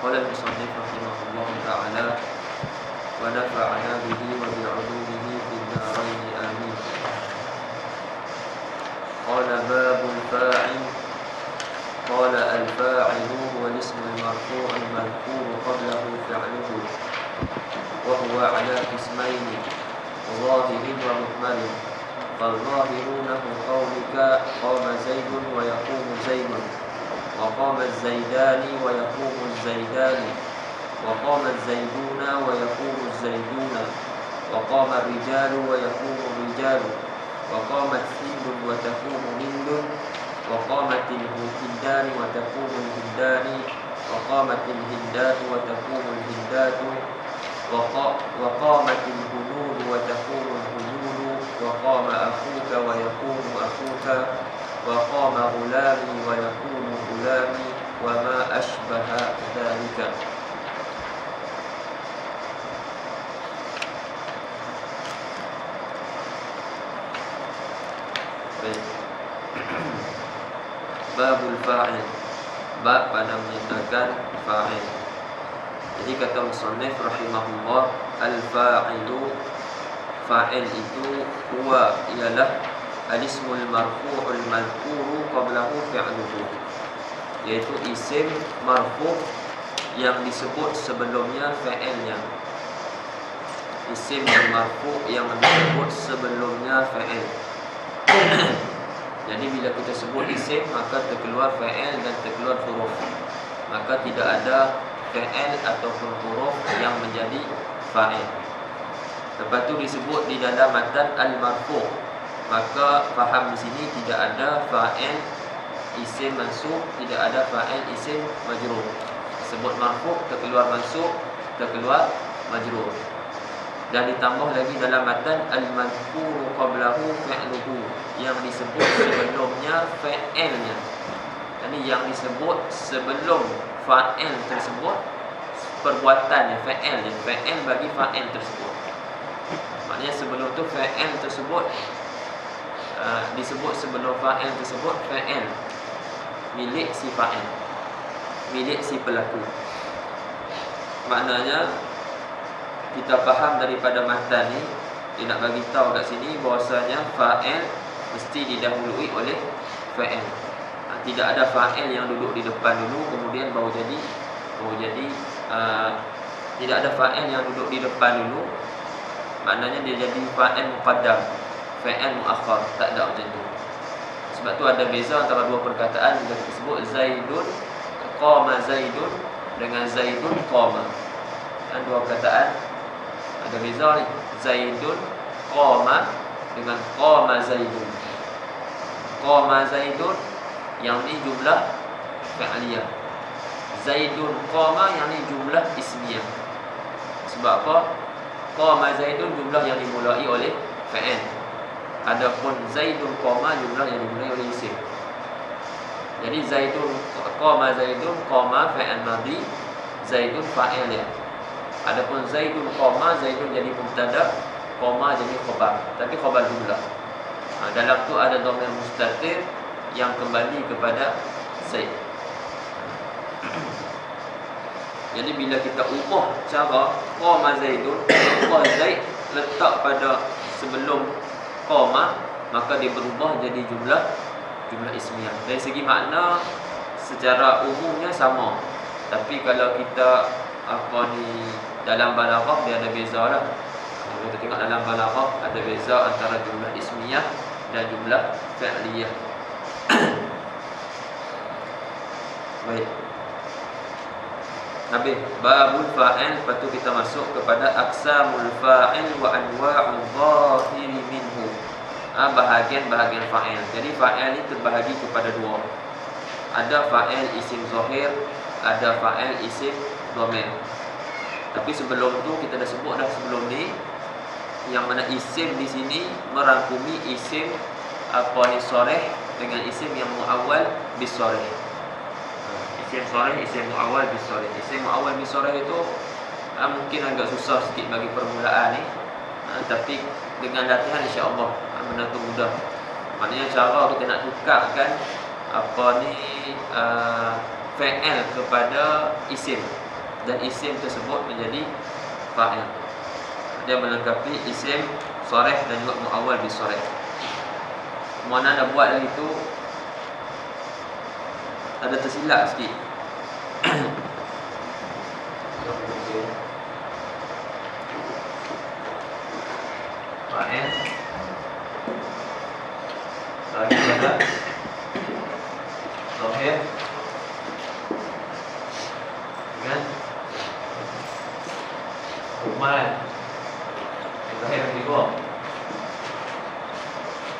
قال المصنف رحمه الله تعالى ونفعنا به وبعلومه في الدارين آمين. قال باب الفاعل. قال الفاعل هو الاسم المرفوع المذكور قبله فعله، وهو على قسمين ظاهر ومكمل. فالظاهر له قولك قام زيد ويقوم زيد، وقام الزيدان ويقوم الزيدان، وقام الزيدون ويقوم الزيدون، وقام الرجال ويقوم الرجال، وقامت هند وتقوم هند، وقامت الهندان وتقوم الهندان، وقامت الهندات وتقوم الهندات، وقامت الهنود وتقوم الهنود، وقام أخوك ويقوم أخوك، وقام غلامي ويقوم غلامي، وما أشبه ذلك. Babul fa'il, bab pada menyatakan fa'il. Jadi kata musannif rahimahullah, al-fa'ilu, fa'il itu huwa ialah al-ismul marfu'ul madhkuru qablahu fi'luhu, yaitu isim marfu' yang disebut sebelumnya fa'ilnya. Isim yang marfu' yang disebut sebelumnya fa'il. Jadi bila kita sebut isim, maka terkeluar fa'il dan terkeluar huruf. Maka tidak ada fa'il ataupun huruf yang menjadi fa'il. Lepas tu disebut di dalam matan al-marfu', maka faham di sini tidak ada fa'il isim mansub, tidak ada fa'il isim majrur. Sebut marfu' terkeluar mansub, terkeluar majrur. Dan ditambah lagi dalam matan al-madhkuru qablahu fi'luhu, yang disebut sebelumnya fa'ilnya. Jadi yang disebut sebelum fa'il tersebut perbuatannya, fa'ilnya, fa'il bagi fa'il tersebut. Maknanya sebelum tu fa'il tersebut disebut sebelum fa'il tersebut fa'il milik si fa'il, milik si pelaku. Maknanya kita faham daripada matan ni, dia nak bagi tahu kat sini bahwasanya fa'il mesti didahului oleh fa'il. Tidak ada fa'il yang duduk di depan dulu kemudian baru jadi tidak ada fa'il yang duduk di depan dulu, maknanya dia jadi fa'il muqaddam, fa'il muakhar, tak ada macam tu. Sebab tu ada beza antara dua perkataan yang kita sebut Zaidun, qama Zaidun dengan Zaidun qama. Dan dua perkataan ada beza ni. Zaidun qama dengan qama Zaidun. Qama Zaidun yang ni jumlah fi'liyah. Zaidun qama yang ni jumlah ismiyah. Sebab apa? Qama Zaidun jumlah yang dimulai oleh fa'il. Adapun Zaidun qama jumlah yang dimulai oleh isim. Jadi Zaidun qama Zaidun, qama fa'il madhi, Zaidun fa'il dia. Adapun Zaidun qama, Zaidun jadi mubtada, qama jadi khabar, tapi khabar jumlah. Dalam tu ada dhamir mustatir yang kembali kepada Zaid. Jadi bila kita ubah cara qama Zaidun, ubah Zaid letak pada sebelum qama, maka dia berubah jadi jumlah ismiyah. Dari segi makna secara umumnya sama, tapi kalau kita dalam balaghah dia ada beza lah. Kalau kita tengok dalam balaghah ada beza antara jumlah ismiyah dan jumlah fi'liyah. Baik. Habis babul fa'il, lepas tu kita masuk kepada aqsamul fa'il wa anwa'ul zahiri minhu. Bahagian-bahagian fa'il. Jadi fa'il ini terbahagi kepada dua. Ada fa'il isim zahir, ada fa'il isim dhamir. Tapi sebelum tu kita dah sebut dah sebelum ni, yang mana isim di sini merangkumi isim sharih dengan isim yang muawwal bis sharih. Isim sharih, isim muawwal bis sharih. Isim muawwal bis sharih itu mungkin agak susah sikit bagi permulaan ni, tapi dengan latihan insya-Allah benda tu mudah. Maknanya cara kita nak tukarkan fa'il kepada isim. dan isim tersebut menjadi fa'il. Dia melengkapi isim sharih dan juga muawwal bis sharih. Mana nak buat lagi tu ada tersilap sikit. Fa'il bagi pada zahir dengan mu'mal. Zahir bagi dua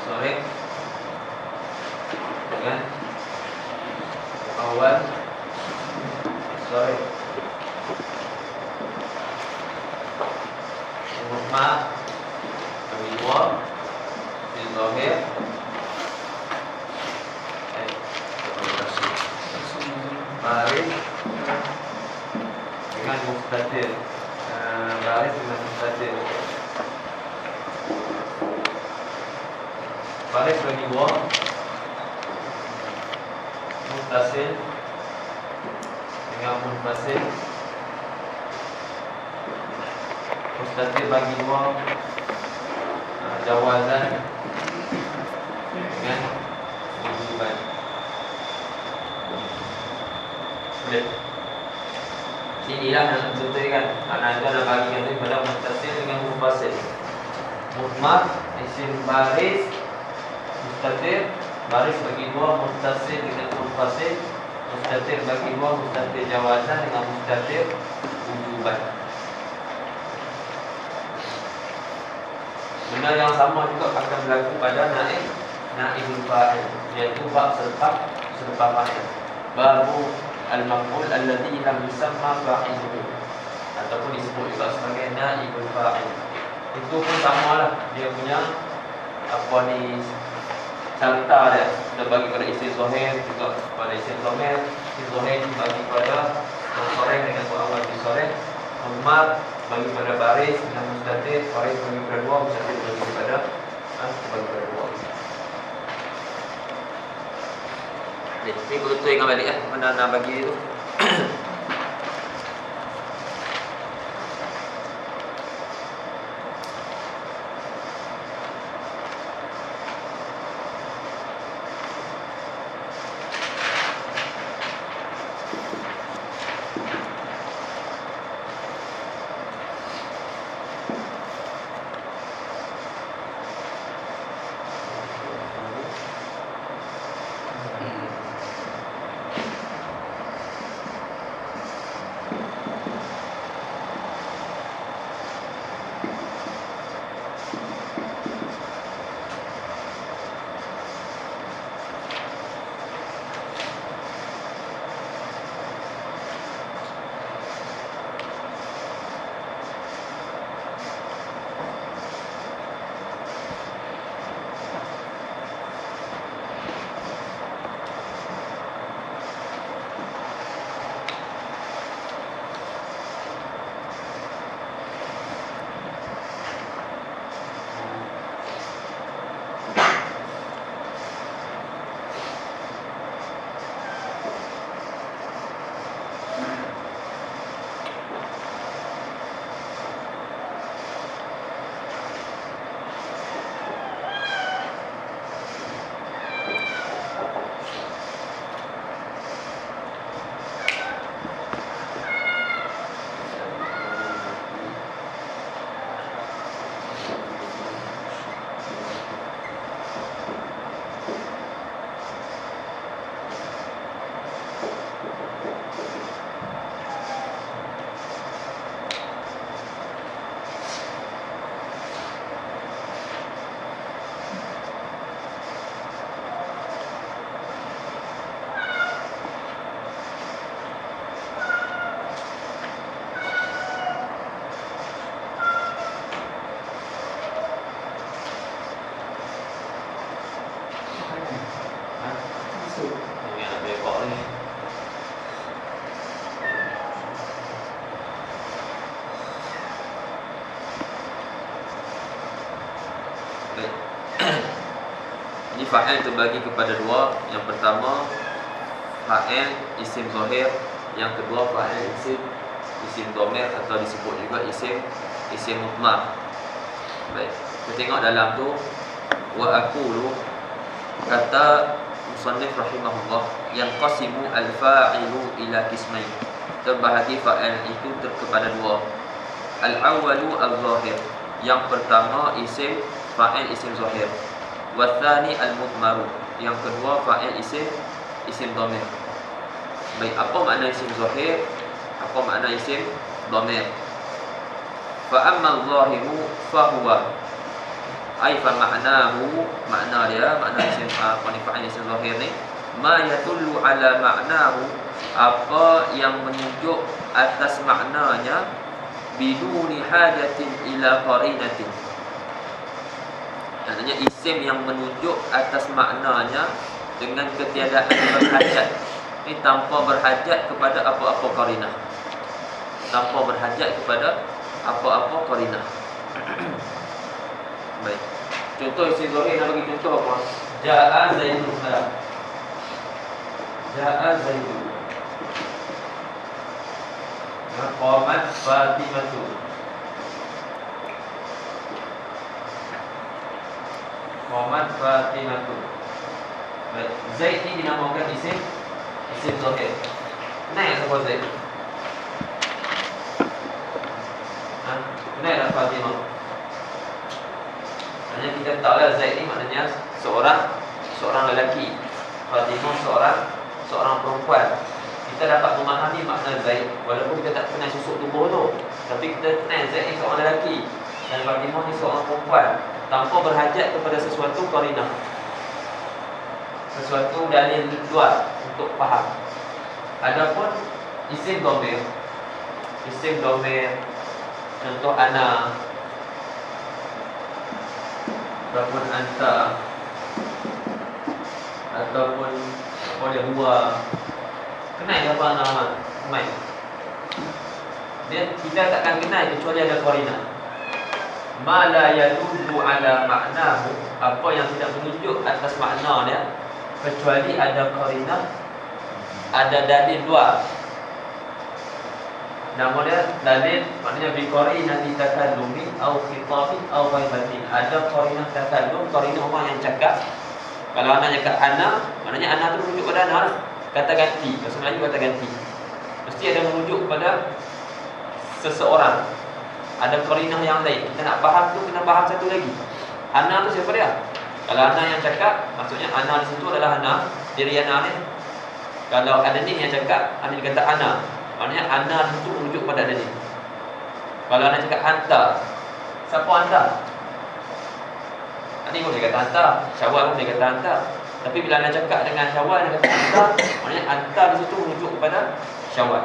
sharih dengan muawwal sharih. Mu'mal bagi dua di zahir baris dengan mustatir. Baris dengan mustatir. Baris bagi dua, muttasil dengan munfasil. Mustatir bagi dua, jawazan dengan wujuban. Boleh. Inilah yang contohkan. Anak itu ada bagian daripada muttasil dengan munfasil. Mudmar, isim baris, mustatir, baris bagi dua, muttasil dengan munfasil, mustatir bagi dua, mustatir jawazan dengan mustatir wujuban. Benda yang sama juga akan berlaku pada naibul fa'il, iaitu bab selepas fa'il. Babu al-maf'ul alladhi lam yusamma fa'iluhu, ataupun disebut juga sebagai naibul fa'il. Itu pun samalah, dia punya apa ni carta dia. Dia bagi pada isim zahir juga pada isim zahir. Isim zahir dibagi pada sharih dengan muawwal bi sharih. Mu'mal bagi pada baris dengan mustatir, baris bagi pada dua, mustatir bagi pada dua. Ni betul ingat balik mana nak bagi tu. Jadi fa'il terbagi kepada dua. Yang pertama fa'il isim zahir, yang kedua fa'il isim isim dhamir atau disebut juga isim mudmar. Baik, kita tengok dalam tu wa aqulu, kata musannif rahimahullah, yang qasimu al-fa'ilu ila qismain, terbahagi fa'il itu kepada dua. Al-awwalu al-zahir, yang pertama isim fa'il isim zahir. Wa tsani al-mudmaru, yang kedua fa'il isim dhamir. Baik, apa makna isim zahir? Apa makna isim dhamir? Fa amma al-zahiru fa huwa, ai fa ma'nahu, makna dia, makna isim fa'il isim zahir ni, ma yadullu ala ma'nahu, apa yang menunjuk atas maknanya, biduni hajatin ila qarinatin. Maksudnya isim yang menunjuk atas maknanya dengan ketiadaan berhajat. Ini tanpa berhajat kepada apa-apa qarinah. Tanpa berhajat kepada apa-apa qarinah. Baik. Contoh isim zahir, nak bagi contoh apa? Ja'a Zaidun. Ja'a Zaidun. Qamat Fatimatu. Qamat Fatimatu. Baik, Zaid ni dinamakan isim zahir. Kenal siapa Zaid? Kenal tak Fatimah? Maknanya kita tahulah Zaid ni maknanya seorang lelaki. Fatimah seorang perempuan. Kita dapat memahami makna Zaid walaupun kita tak kenal susuk tubuh tu, tapi kita kenal Zaid ni seorang lelaki dan Fatimah ni seorang perempuan, tanpa berhajat kepada sesuatu qarinah, sesuatu dalil luar untuk faham. Adapun isim dhamir, contoh ana ataupun anta ataupun boleh huwa, kenal apa nama Mai? Dia kita takkan kenal kecuali ada qarinah. Ma la yadullu ala ma'nahu, apa yang tidak menunjuk atas makna dia kecuali ada qarinah, ada dalil luar. Nama dia dalil, maknanya bi qarinati takallumi au khitabin au ghaibatin. Ada qarinah takallum, qarinah orang yang cakap. Kalau anak cakap ana, maknanya ana tu menunjuk pada ana. Kata ganti, bahasa Melayu kata ganti. Mesti ada merujuk kepada seseorang. Ada qarinah yang lain. Kita nak faham tu, kena faham satu lagi. Ana tu siapa dia? Kalau ana yang cakap, maksudnya ana di situ adalah ana, diri ana ni. Kalau ada ni yang cakap, ana kata ana, maknanya ana di situ merujuk pada ada ni. Kalau ana cakap anta, siapa anta? Ani boleh kata anta, Syawal boleh kata anta. Tapi bila anda cakap dengan Syawal, dia kata anta, maknanya anta di situ merujuk kepada Syawal.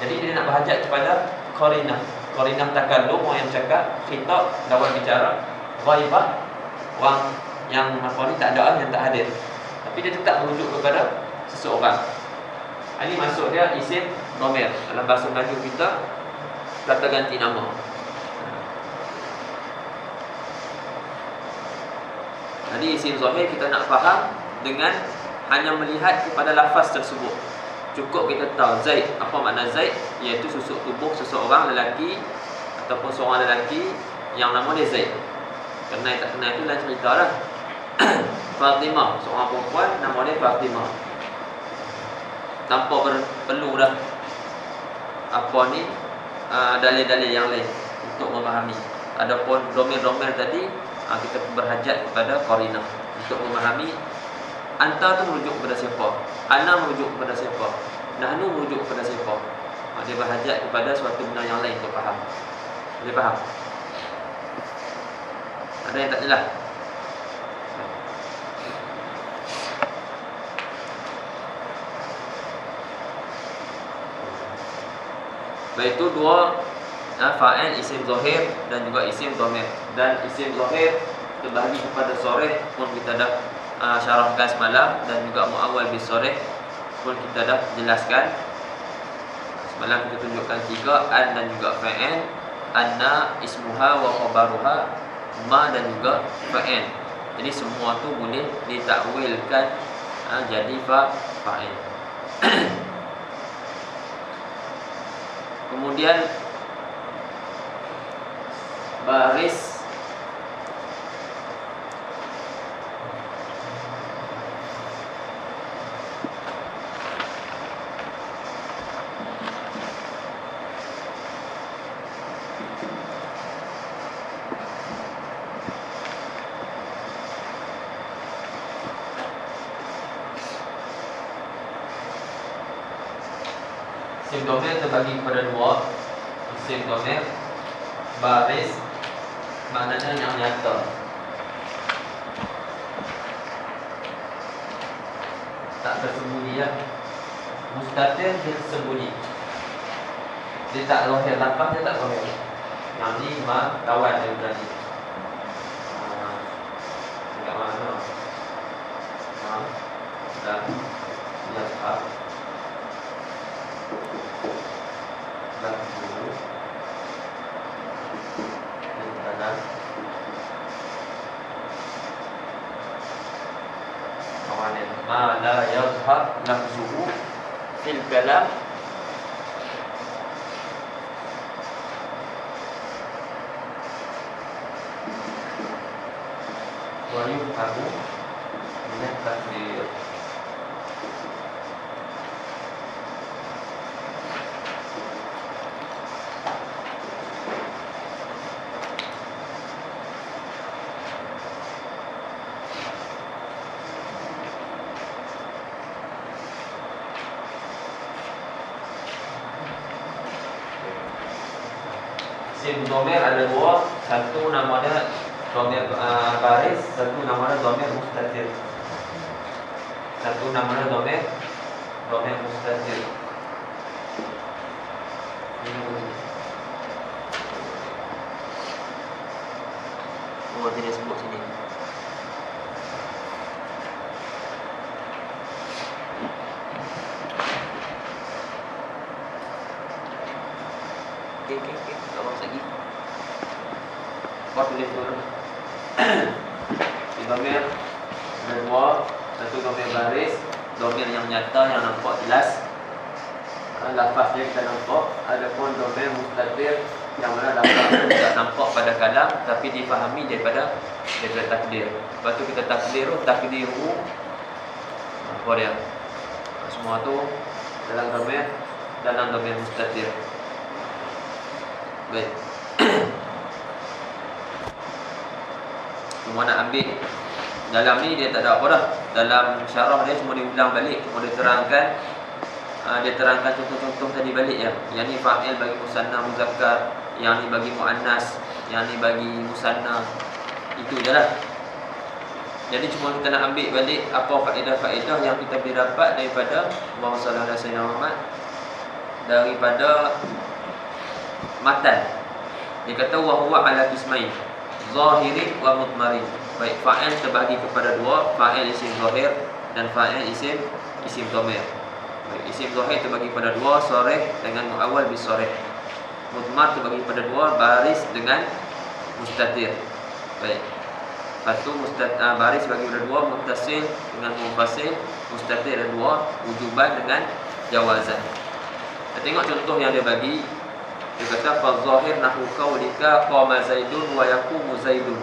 Jadi dia nak berhajat kepada qarinah. Qarinah takallum, orang yang cakap, khitab, lawan bicara, ghaibah, orang yang apa ni tak ada, yang tak hadir. Tapi dia tetap merujuk kepada seseorang. Ini masuk dia isim dhamir. Dalam bahasa Melayu kita kata ganti nama. Jadi isim zahir kita nak faham dengan hanya melihat kepada lafaz tersebut. Cukup kita tahu Zaid, apa makna Zaid, iaitu susuk tubuh seseorang lelaki ataupun seorang lelaki yang nama dia Zaid. Kenal tak kenal itu lain cerita lah. Fatimah, seorang perempuan, nama dia Fatimah. Tanpa perlu dah apa ni dalil-dalil yang lain untuk memahami. Adapun domir-domir tadi, kita berhajat kepada qarinah untuk memahami. Anta tu merujuk kepada siapa, ana merujuk kepada siapa, nahnu merujuk kepada siapa. Dia berhajat kepada suatu benda yang lain untuk faham. Boleh faham? Ada yang tak jelas? Baik, itu dua fa'il isim zahir dan juga isim dhamir. Dan isim zahir terbahagi kepada sharih pun kita dah syarahkan semalam, dan juga muawwal bis sharih pun kita dah jelaskan. Semalam kita tunjukkan tiga, an dan juga fa'il, anna ismuha wa khabaruha, ma dan juga fa'il. Jadi semua tu boleh ditakwilkan jadi fa'il. Kemudian baris isim domer terbagi kepada dua. Isim domer baris maknanya yang nyata, tak tersembunyi ya. Mustatir dia tersembunyi, dia tak zahir, lafaz dia tak zahir. Yang ni kawan dia tadi. Dekat mana? Dah ya sahab. Dah dulu. Dan kanan. Kawanin. Ma la yazhar lafzuhu fil kalam wa yufhamu min at-takdir. Isim domer ada dua, satu namanya domer baris, satu namanya domer mustatir. Satu namanya domer mustatir. Oh, tidak sebut sini. Okey. Tolong lagi. Kau tulis dulu. Di domer ada dua, satu domer baris, domer yang nyata yang nampak jelas. Lafaz dia kita nampak. Ada pun domer mustatir yang mana lafaz tidak nampak pada kalam tapi difahami daripada takdir. Lepas tu kita takdiru apa dia? Semua tu dalam domer mustatir. Baik. Semua nak ambil dalam ni dia tak ada apa dah. Dalam syarah dia cuma diulang balik, cuma dia terangkan contoh-contoh tadi balik ya. Yang ni fa'il bagi musanna muzakkar, yang ni bagi muannas, yang ni bagi musanna. Itu je lah. Jadi cuma kita nak ambil balik apa faedah-faedah yang kita boleh dapat daripada Allahumma shalli ala sayyidina Muhammad, daripada matan. Dia kata wa huwa ala qismain, zahirin wa mudmarin. Baik, fa'il terbagi kepada dua, fa'il isim zahir dan fa'il isim dhamir. Baik, isim zahir terbagi kepada dua, sharih dengan muawwal bis sharih. Mudmar terbagi kepada dua, baris dengan mustatir. Baik. Lepas tu baris bagi kepada dua, muttasil dengan munfasil, mustatir dan dua, wujuban dengan jawazan. Kita tengok contoh yang dia bagi. Dia kata fa zahir nahu qaulika qama zaidun wa yaqumu zaidun,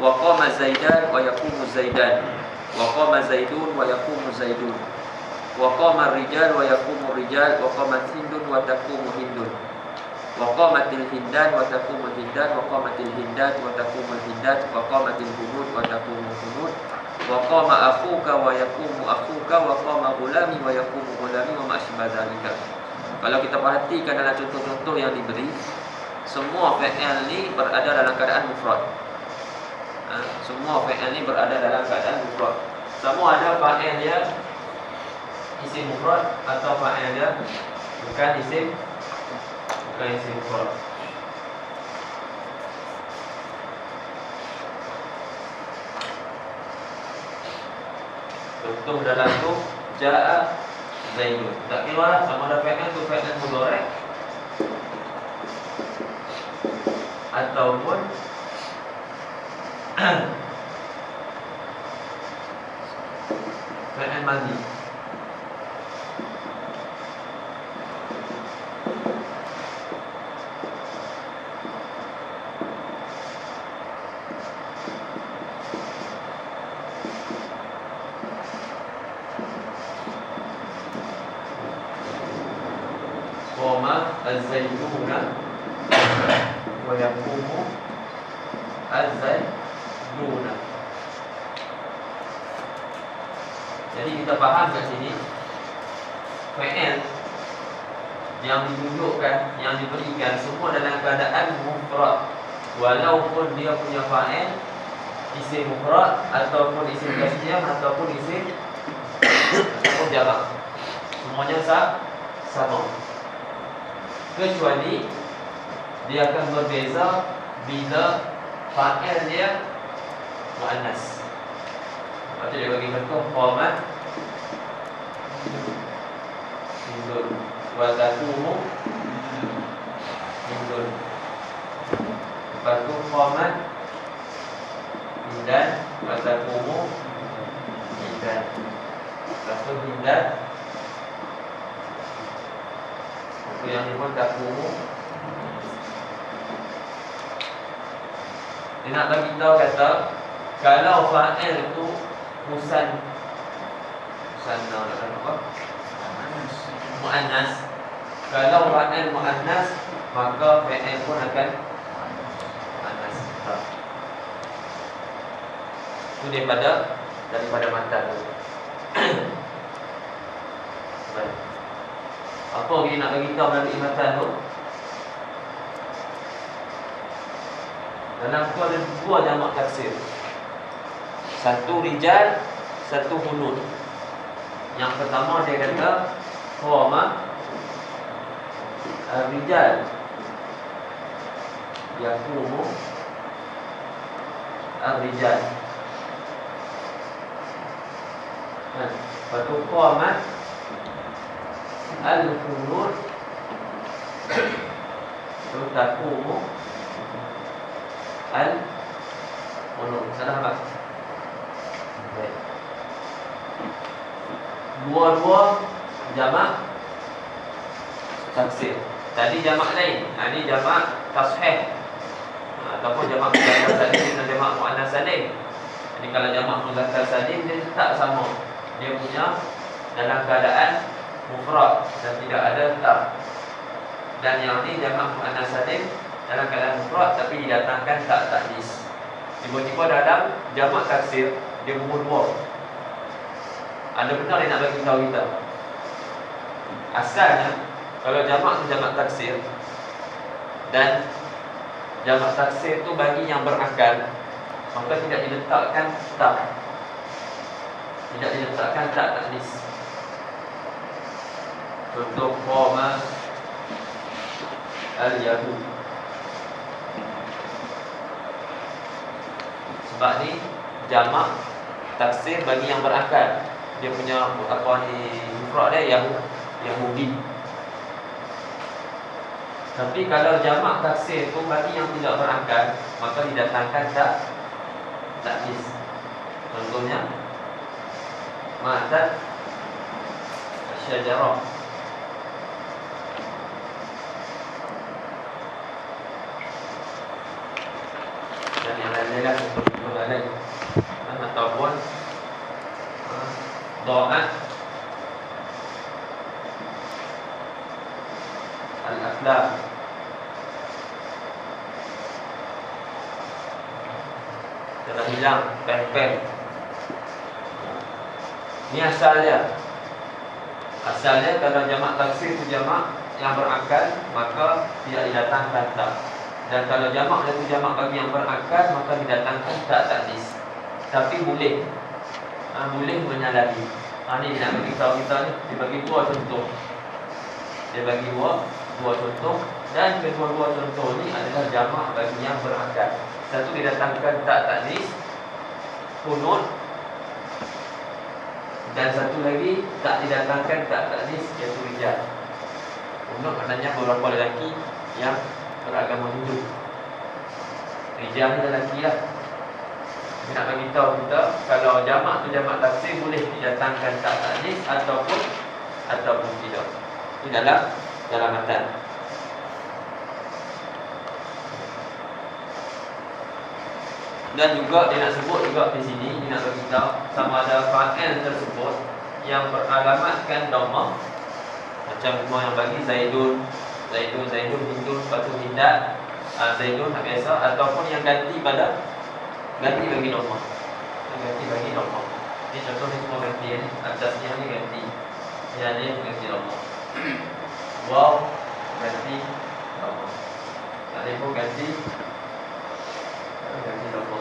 wa qama zaidan wa yaqumu zaidan, wa qama zaidun wa yaqumu zaidun, wa qama rijal wa yaqumu rijal, wa qamat hindun wa taqumu hindun, wa qamatil hindan wa taqumu hindan, wa qamatil hindat wa taqumu hindat, wa qamatil hunud wa taqumu hunud, wa qama akhuka wa yaqumu akhuka, wa qama ghulami wa yaqumu ghulami, wa ma asybah dzalika. Kalau kita perhatikan dalam contoh-contoh yang diberi, semua fi'il ni berada dalam keadaan mufrad. Semua fi'il ni berada dalam keadaan mufrad. Semua ada fa'il dia isim mufrad atau fa'il dia bukan isim mufrad. Contoh dalam tu ja'a Zaidun. Tak kira lah sama ada fi'il tu fi'il mudhari' ataupun fi'il madhi. qama az-zaituna wa yaqumu az-zaituna. Jadi kita faham kat sini fi'il yang ditunjukkan, yang diberikan semua dalam keadaan mufrad, walaupun dia punya fa'il isim mufrad ataupun isim tasniah ataupun isim ataupun jamak, semuanya sama, kecuali dia akan berbeza bila fa'il dia muannas. Lepas tu dia bagi contoh qamat hindun wa taqumu hindun. Lepas tu qamat hindan wa taqumu hindan. Lepas tu hindan, itu yang ni pun taqumu. Dia nak bagi tahu kata kalau fa'il tu musanna apa? Muannas. Kalau fa'il muannas, maka fi'il pun akan muannas. Itu daripada matan tu. Baik. Apa lagi nak bagi tahu dari matan tu? Dalam tu ada dua jamak taksir. Satu rijal, satu hunun. Yang pertama dia kata qama ar-rijal yaqumu ar-rijal. Lepas tu qamat al-hunun taqumu al-hunun. Salah tak? Baik. Dua-dua jamak taksir. Tadi jamak lain, ini jamak tashih ataupun jamak muzakkar salim dan jamak muannas salim. Jadi kalau jamak muzakkar salim dia tak sama, dia punya dalam keadaan mufrad dan tidak ada ta. Dan yang ni jamak muannas salim dalam keadaan mufrad tapi didatangkan tak ta'nis. Tiba-tiba dalam jamak taksir dia gugur dua. Ada benar dia nak bagi tahu kita. Asalnya kalau jamak tu jamak taksir dan jamak taksir tu bagi yang berakal, maka tidak diletakkan tak. Tidak diletakkan tak ta'nis. Contoh qama al-yahud. Sebab ni jamak taksir bagi yang berakal. Dia punya apa ni mufrad dia Yahudi. Tapi kalau jamak taksir tu bagi yang tidak berakal, maka didatangkan tak ta'nis. Contohnya matat asyajarah. Dan yang lain-lain lah untuk lain ataupun da'at al-aflam. Telah hilang pen-pen. Ini asalnya. Asalnya kalau jamak taksir itu jamak yang berakal, maka tidak didatangkan tak. Dan kalau jamak itu jamak bagi yang berakal, maka didatangkan tak ta'nis. Tapi boleh boleh menyalahi. Ni dia nak bagi tahu kita ni. Dia bagi dua contoh. Dia bagi dua contoh. Dan kedua-dua contoh ni adalah jamak bagi yang berakal. Satu didatangkan tak ta'nis, hunun. Dan satu lagi tak didatangkan tak ta'nis, iaitu rijal. Hunun maknanya beberapa lelaki yang beragama Hindu. Rijal ni lelaki lah. Dia nak bagi tahu kita kalau jamak tu jamak taksir boleh didatangkan tak ta'nis ataupun tidak. Ini dalam matan. Dan juga dia nak sebut juga di sini, dia nak bagi tahu sama ada fa'il tersebut yang beralamatkan dhammah Macam semua yang bagi Zaidun, Hindun, lepas tu Hindat, Zaidun tak biasa. Ataupun yang ganti pada ganti bagi dhamma. Ganti bagi dhamma. Ini contoh ni semua ganti ni. Atasnya ni ganti. Yang ni ganti dhamma. Waw ganti dhamma. Alif pun ganti dhamma.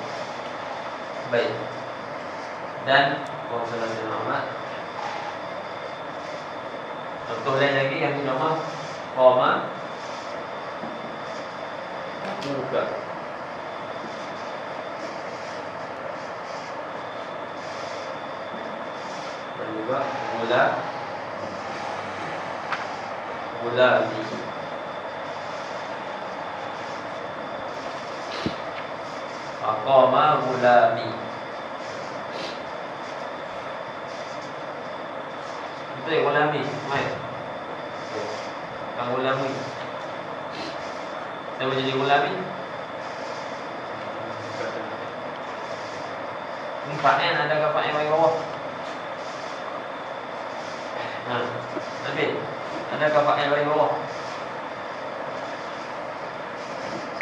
Baik. Dan Wassalamualaikum warahmatullahi. Contoh lain lagi yang dinama qama buka. Dan juga gulami. Qama gulami. Betul gulami, mai. Kang gulami. Saya menjadi gulami. Ini fa'il adakah fa'il bagi bawah? Nabil, adakah fa'il bagi bawah?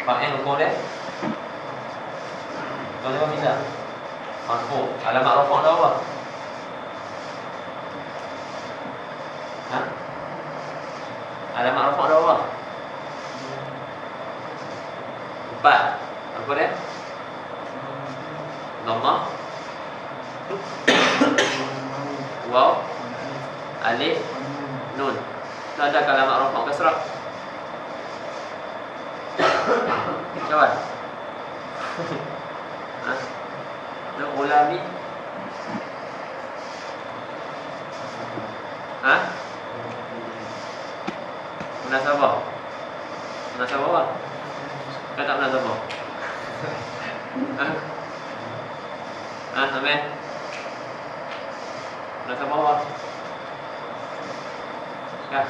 Fa'il ukur dia? Kalau dia bisa marfu, alamat rafa' dah apa? Alamat rafa' dah apa? 4. Apa dia? Dhammah, waw, alif, nun. Itu ada alamat rafa' kasrah. Jawab. Nak ulami? Munasabah. Munasabah apa? Kau tak munasabah? Sampai? Munasabah apa? Kah?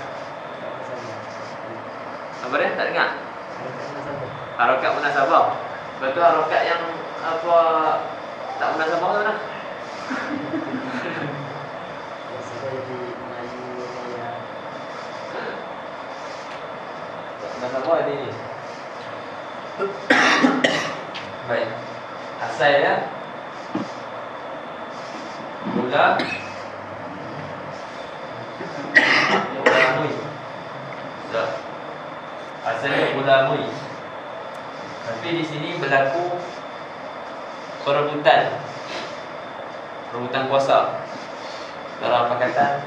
Apa dia? Tak dengar? Harokat munasabah. Betul harokat yang apa tak munasabah tu mana? Munasabah ada ni. Baik. Asal dia gula mui. Dah. Asalnya gula mui. Tapi di sini berlaku perebutan kuasa dalam perkataan.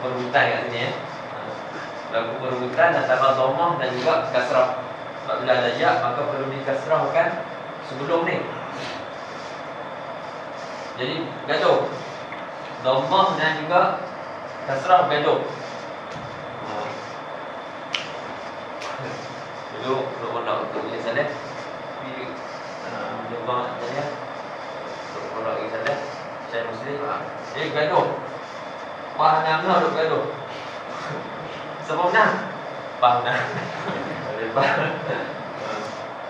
Perebutan kat sini ya. Berlaku perebutan antara dhammah dan juga kasrah. Apabila ada ya, maka perlu dikasrahkan sebelum ni. Jadi gaduh. Dhammah dan juga kasrah gaduh. Dulu nak untuk dia salah. Tapi jumpa tanya untuk orang lagi salah. Saya muslim. Gaduh. Faham lah duk gaduh. Sebab nak faham.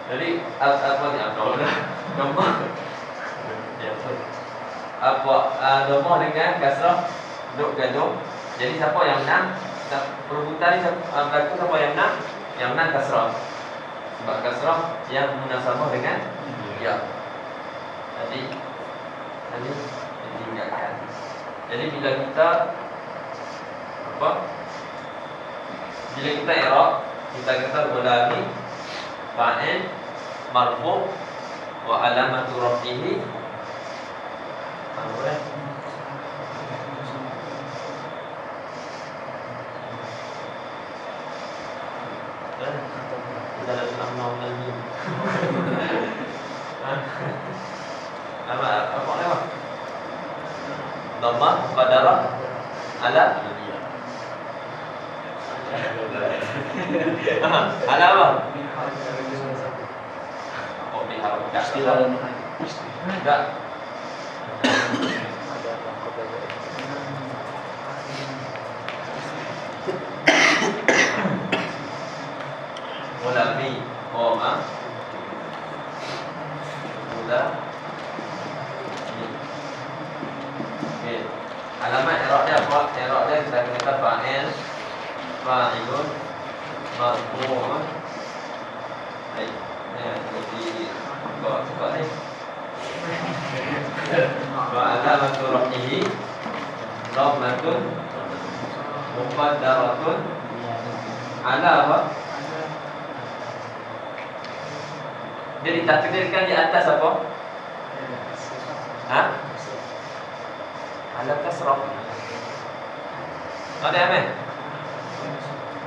Jadi apa ni apa? Dhammah. Ya betul. Apa dhammah dengan kasrah duk gaduh. Jadi siapa yang menang? Perebutan ni berlaku siapa yang menang? Yang menang kasrah. Sebab kasrah yang munasabah dengan ya. Jadi ditinggalkan. Jadi bila kita apa? Bila kita i'rab, kita kata gulami fa'il marfu' wa alamatu raf'ihi boleh. Kita dah nak menang ni. Apa nama? Dhammah qadarah ala ala apa? Oh, bihar istilah enggak. Mulami qoma mula. Okey. Alamat i'rab dia apa? fa'ilun marfu'un. Baik. Jadi buka ni. Wa alamatu rafihi dhammatun muqaddaratun ala apa? Jadi takdirkan di atas apa? Ha? Ala kasrah. Ada apa?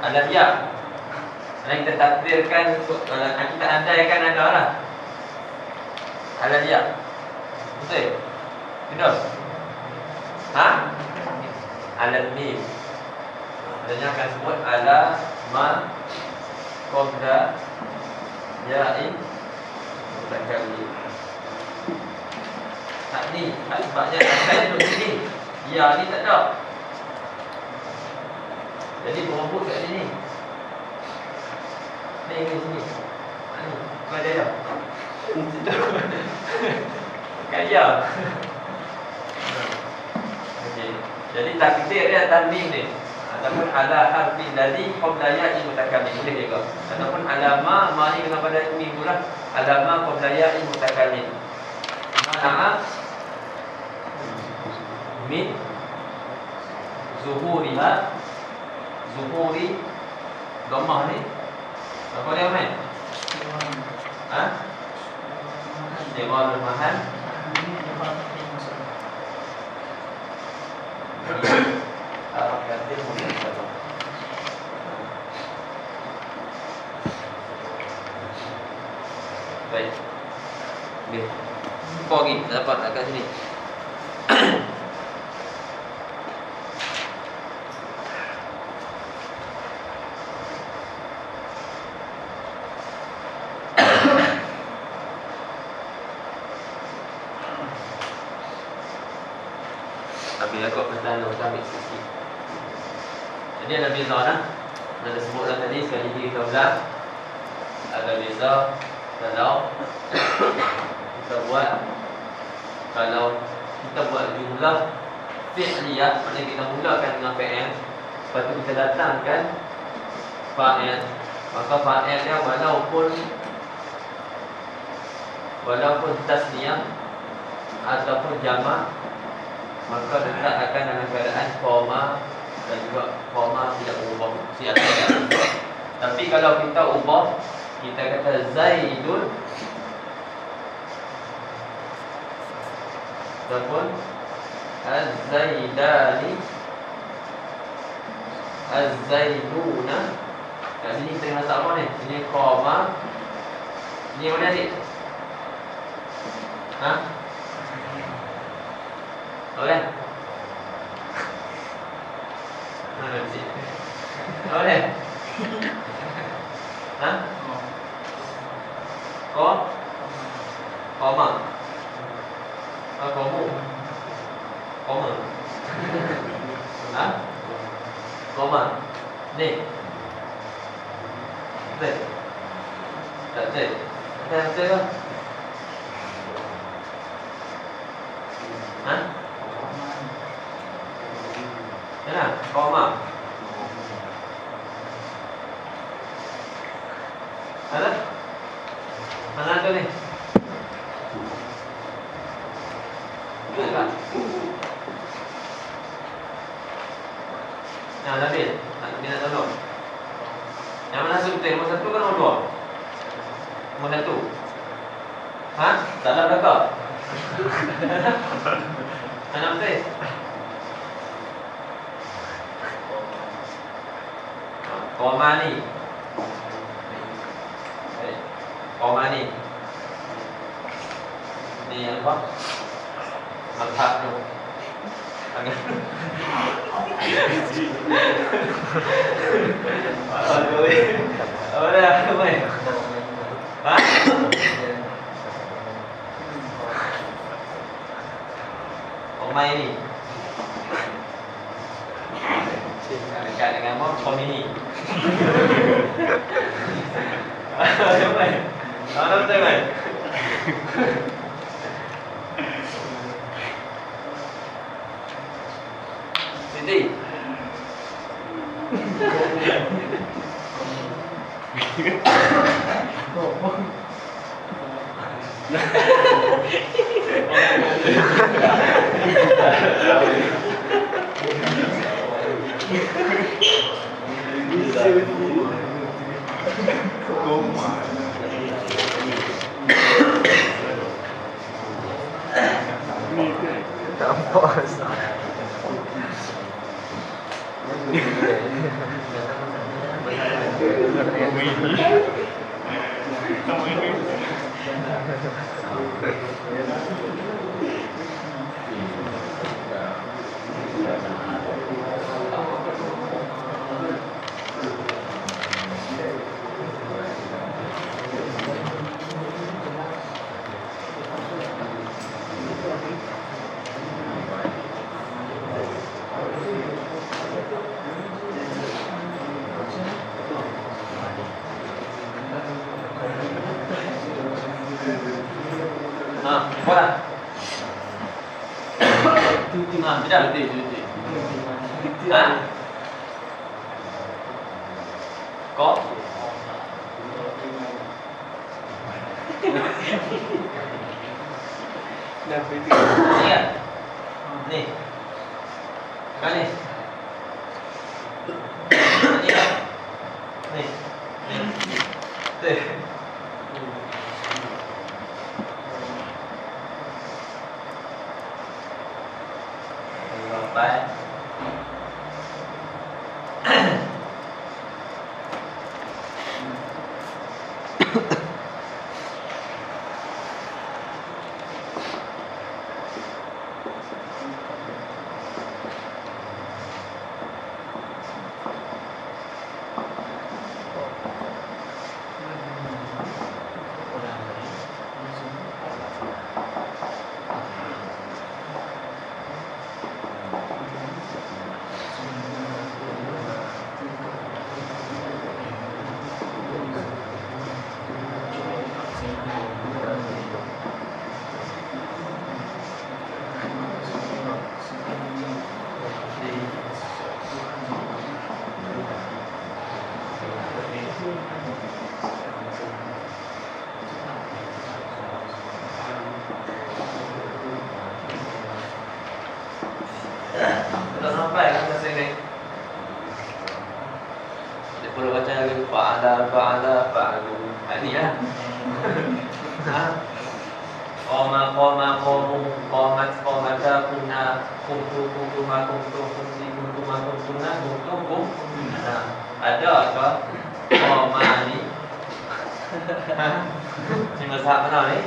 Ala ya. Yang kita takdirkan kita andaikan ada lah. Ala ya. Betul? Betul? Ha? Ala mim. Adanya akan sebut ala ma qabla ya'in mutakallim. Tak ni, sebabnya saya duduk sini. Ya ni tak ada. Jadi berebut kat sini. Ni sini. Ni, kau ada dah. Kan ya. Okey. Jadi takdir dia tanwin ni. Ataupun ala harfi ladzi qabla ya'i mutakallim boleh juga. Ataupun ala ma ni kena pada mim pula. Ala ma qabla ya'i mutakallim. Mana min zuhuri dhammah ni apa dia main? Ha? Istimal mahal. Arab kadir mungkin saja. Baik. Okey. Apa lagi dapat kat sini? Habis aku pertanyaan untuk ambil sikit. Jadi ada beza dah. Ada sebutlah tadi sekali lagi kita ulang. Ada beza kalau kita buat jumlah fi'liyah, maknanya kita mulakan dengan fi'il, lepas tu kita datangkan fa'il. Maka fa'il dia walaupun tasniyah ataupun jamak, maka tetap akan dalam keadaan koma dan juga koma tidak berubah. Tapi kalau kita ubah, kita kata Zaidun ataupun Az-Zaidani, Az-Zaiduna. Kat sini kita rasa apa ni? Ini koma. Ini mana ni? Ha? Boleh? Mana sih? Boleh? Ha? Koma. Koma. Ha? Koma. Ni. Zai. Tak zai. Tak zai lah. Ha? Mana? Koma. Ada? Mana tu ni? Betul tak? Yang Nabil nak tolong. Yang mana betul? Nombor satu ke nombor dua? Nombor satu. Ha? Salah belakang. Mana betul? Koma ni. Koma ni. Ni apa? Mazhab tu. Apa dah? Apa ni? Ha? Koma ni. Dekat dengan apa? Komini. Apa ni? Mana betul kan? Siti. Nampak. Buat. Tidak. Kok? Iya. Nih. Mana? Iya. Nih. Nih. Baik. Tak sampai kan masa ni. Dia perlu baca lagi fa'alu. Ini lah. Qama qamata kuntum. Ada apa? Qama ni. Ni mazhab mana ni?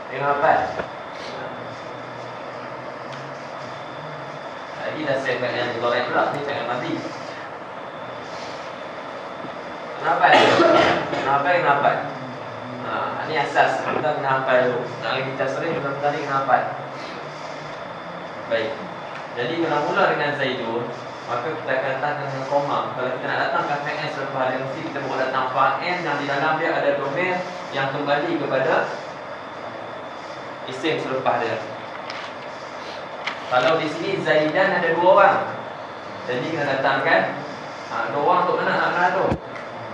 Tengok apa? Lagi dah saya kat yang goreng pula. Ni jangan mati. Kenapa? Ini asas. Kita kena hafal dulu. Nak kita sering tadi kena hafal. Baik. Jadi kalau mula dengan Zaidun, maka kita akan datang dengan koma. Kalau kita nak datangkan fa'il selepas dia, mesti kita buat datang fa'il yang di dalam dia ada domain yang kembali kepada isim selepas dia. Kalau di sini Zaidan ada 2 orang, jadi kena datangkan 2 orang untuk mana nak kena tu?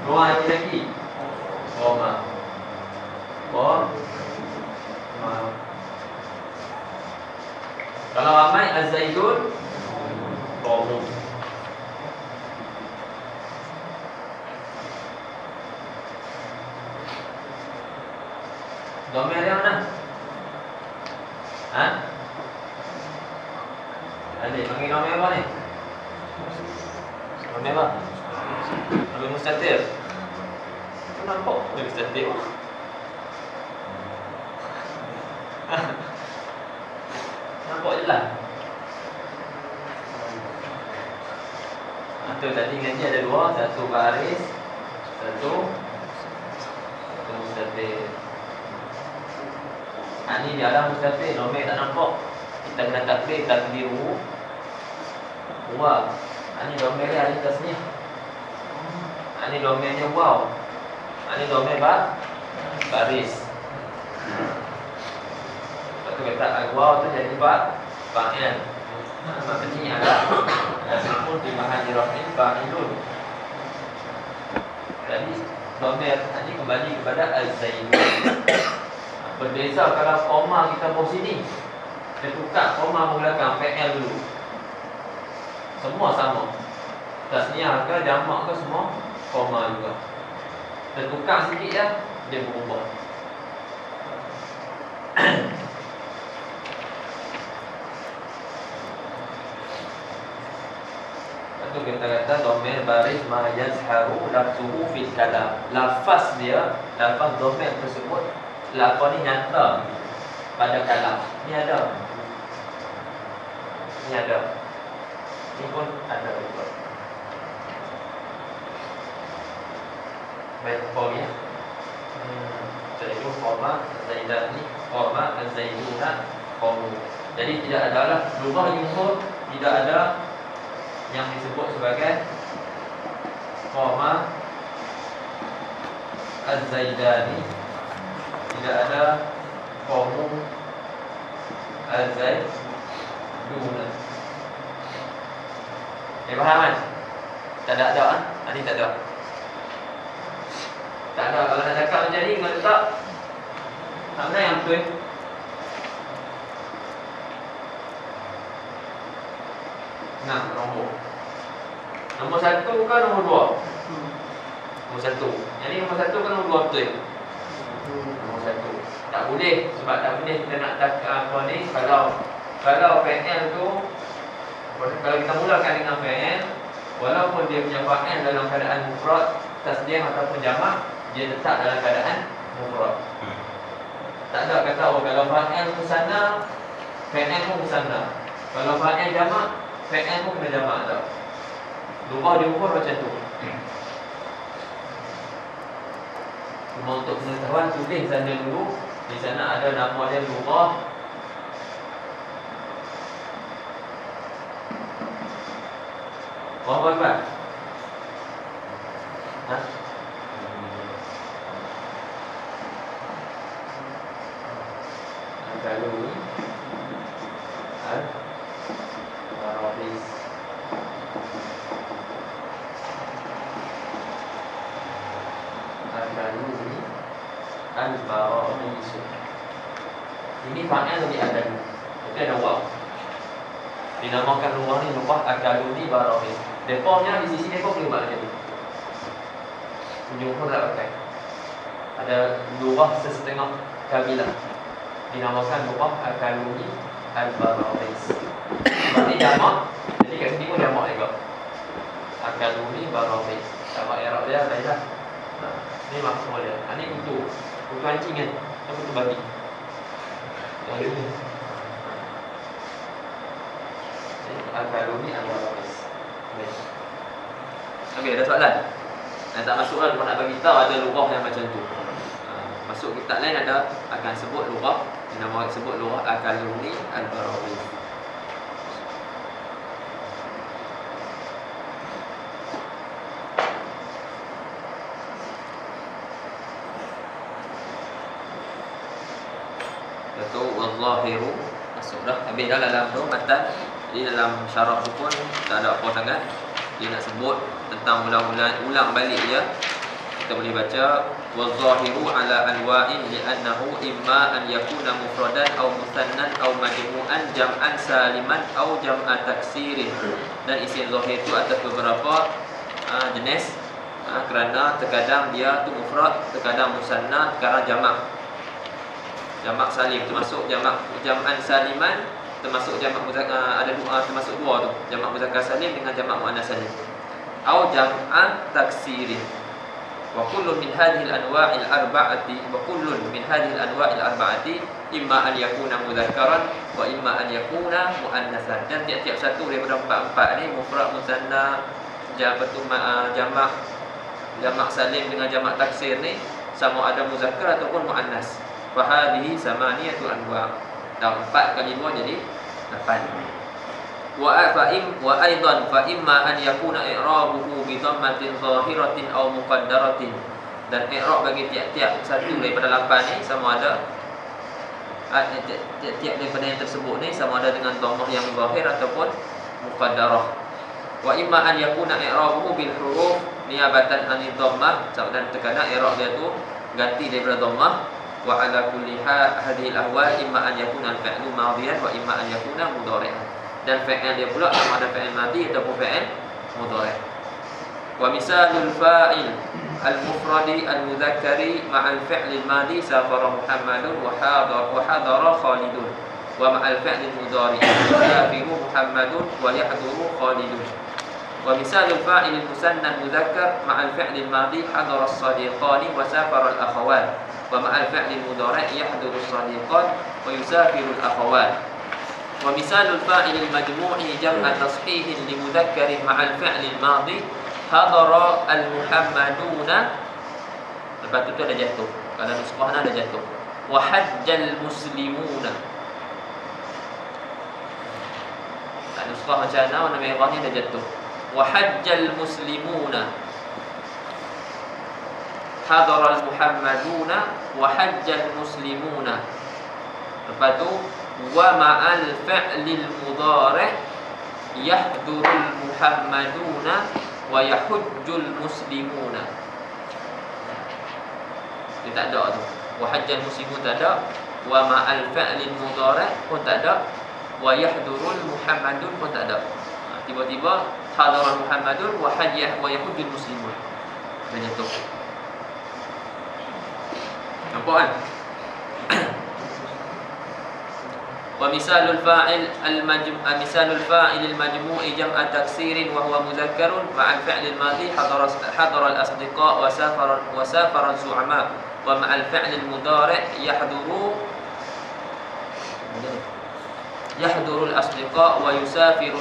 2 orang lagi. Koma. Kalau ramai Az-Zaidun Qamu. Domir dia mana? Adik, panggil domir apa ni? Domir apa? Domir mustatir. Nampak? Domir mustatir. Nampak je lah. Tu tadi ngaji ada 2, satu baris, satu mustatir. Ni dia ada mustatir, domir tak nampak. Kita kena takdiru huwa. Ni domir dia ada tasniah. Ni domirnya waw. Ni domir baris. Lepas tu kata waw tu jadi fa'il. Maknanya ada sukun di mahalli raf'in fa'ilun. Jadi domir tadi kembali kepada az-zaidun. Berbeza kalau koma kita bawa sini. Kita tukar koma menggunakan fa'il dulu. Semua sama. Tasniah ke jamak ke semua koma juga. Tertukar sikit ya, dia berubah. Itu kita kata dhamir baris ma yazharu lafzuhu fil kalam. Lafaz dia, lafaz dhamir tersebut, lafaz ni nyata pada kalam. Ni ada. Ni ada. Ni pun ada juga. Baik, ya. Jadi koma Zaidan ni, koma Az-Zaiduna qamu. Jadi tidak adalah lugah jumhur, tidak ada yang disebut sebagai koma Az-Zaidani, tidak ada qamu Az-Zaiduna. Faham kan? Tak ada kan? Ini tak ada. Tak ada. Kalau nak cakap macam ni, kau letak mana yang betul? Nah, nombor satu kan nombor dua? Nombor satu. Jadi nombor satu kan nombor dua betul? Nombor satu. Tak boleh. Sebab tak boleh kita nak cakap apa ni. Kalau PNL tu, kalau kita mulakan dengan PNL, walaupun dia punya fa'il dalam keadaan mufrad, tasdih ataupun jamak, dia tetap dalam keadaan mufrad. Tak ada kata kalau fa'il musanna, fi'il pun musanna. Kalau fa'il jamak, fi'il pun kena jamak tak. Lugah diukur macam tu. Cuma untuk pengetahuan, tulis saja dulu. Di sana ada nama dia lugah. Apa? Ha? Al-Kaluni Al-Baradis. Al-Kaluni Al-Baradis. Ini fa'il lebih ada. Itu ada waw. Dinamakan rumah ni rumah Al-Kaluni Baradis. Deponya di sisi depo boleh buat macam ni. Jumhur tak pakai. Ada lurah sesetengah kabilah dinamakan lurah Al-Kaluni Al-Baradis. Berarti jamak. Jadi kat sini pun jamak juga. Al-Kaluni Baradis. Jamak Arab dia lain lah. Ni maksud dia. Ini kutu. Kutu anjing kan. Atau kutu babi. Al-Kaluni Al-Baradis. Okey, ada soalan? Yang tak masuk kan, nak bagi tahu ada lurah yang macam tu. Masuk kitab lain ada akan sebut lurah, nama sebut lurah Al-Kaluni Al-Baradis. Itu wallahiru masuk dah. Habis dah dalam tu matan. Jadi dalam syarah tu pun tak ada apa sangat. Dia nak sebut tentang ulang balik dia. Kita boleh baca wazahiru ala anwa'in li'annahu imma an yakuna mufradan aw musannan aw majmu'an jam'an saliman aw jam'a taksirin. Dan isim zahir itu atas beberapa jenis, kerana terkadang dia tu mufrad, terkadang musanna, terkadang jamak salim, termasuk jam'an saliman, termasuk jamak muzakkar, ada termasuk dua tu, jamak muzakkar salim dengan jamak muannas salim. Au jam'an taksirin. Wa kullu min hadhihi al-anwa'il arba'ati imma an yakuna mudzakkaran wa imma an yakuna muannasan. Dan tiap-tiap satu daripada empat-empat ni, mufrad, musanna, jamak salim dengan jamak taksir ni, sama ada muzakkar ataupun muannas. Fa hadhihi samaniyatul anwa'. Dan 4 kali 2 jadi 8. Wa aidan fa imma an yakuna i'rabuhu bi dhammatin zahiratin aw muqaddaratin. Dan i'rab bagi tiap-tiap satu daripada 8 ni sama ada tiap-tiap daripada yang tersebut ni sama ada dengan dhammah yang zahir ataupun muqaddarah. Wa imma an yakuna i'rabuhu bil huruf niyabatan an dhammah. Dan terkadang i'rab dia tu ganti daripada dhammah. Wa ala kulli hadhihi al-ahwal imma an yakuna al-fi'lu madhiyan wa imma an yakuna mudhari'an. Dan fi'il dia pula sama ada fi'il madhi ataupun fi'il mudhari'. Wa misalul fa'il al-mufradi al-mudzakkari ma'al fi'lil madhi safara Muhammadun wa hadara Khalidun wa ma'al fi'lil mudhari yusafiru Muhammadun wa yahduru Khalidun. Wa misalul fa'il al-musanna al-mudzakkar ma'al fi'lil madhi hadara as-sadiqani wa safara al-akhawat wa ma'al fi'lil mudhari yahduru as-sadiqan wa yusafiru al-akhawat. Wa misalul fa'il al-majmu'i jam'a tashihin li mudhakkarin ma'al fi'lil madhi hadara al-muhammaduna. Lepas tu ada jatuh. Kalau nuskhahna ada jatuh. Wa hajjal muslimuna. Tak nuskhah macam mana warna merah ni ada jatuh. Wa hajjal muslimuna. Hadara al-muhammaduna wa hajjal muslimuna. Lepas tu wa ma'al fi'lil mudhari yahdurul muhammaduna wa yahujjul muslimuna. Dia tak ada tu. Wa hajjal muslimun tak ada. Wa ma'al fi'lil mudhari pun tak ada. Wa yahdurul muhammadun pun tak ada. Tiba-tiba hadarul muhammadun wa yahujjul muslimun. Dia jatuh. Nampak kan? Wa misalul fa'il al-majmu'i jam'a taksirin wa huwa mudhakkarun ma'al fi'lil madhi hadara al-asdiqa wa safara az-zu'ama wa ma'al fi'lil mudhari' yahduru al-asdiqa wa yusafiru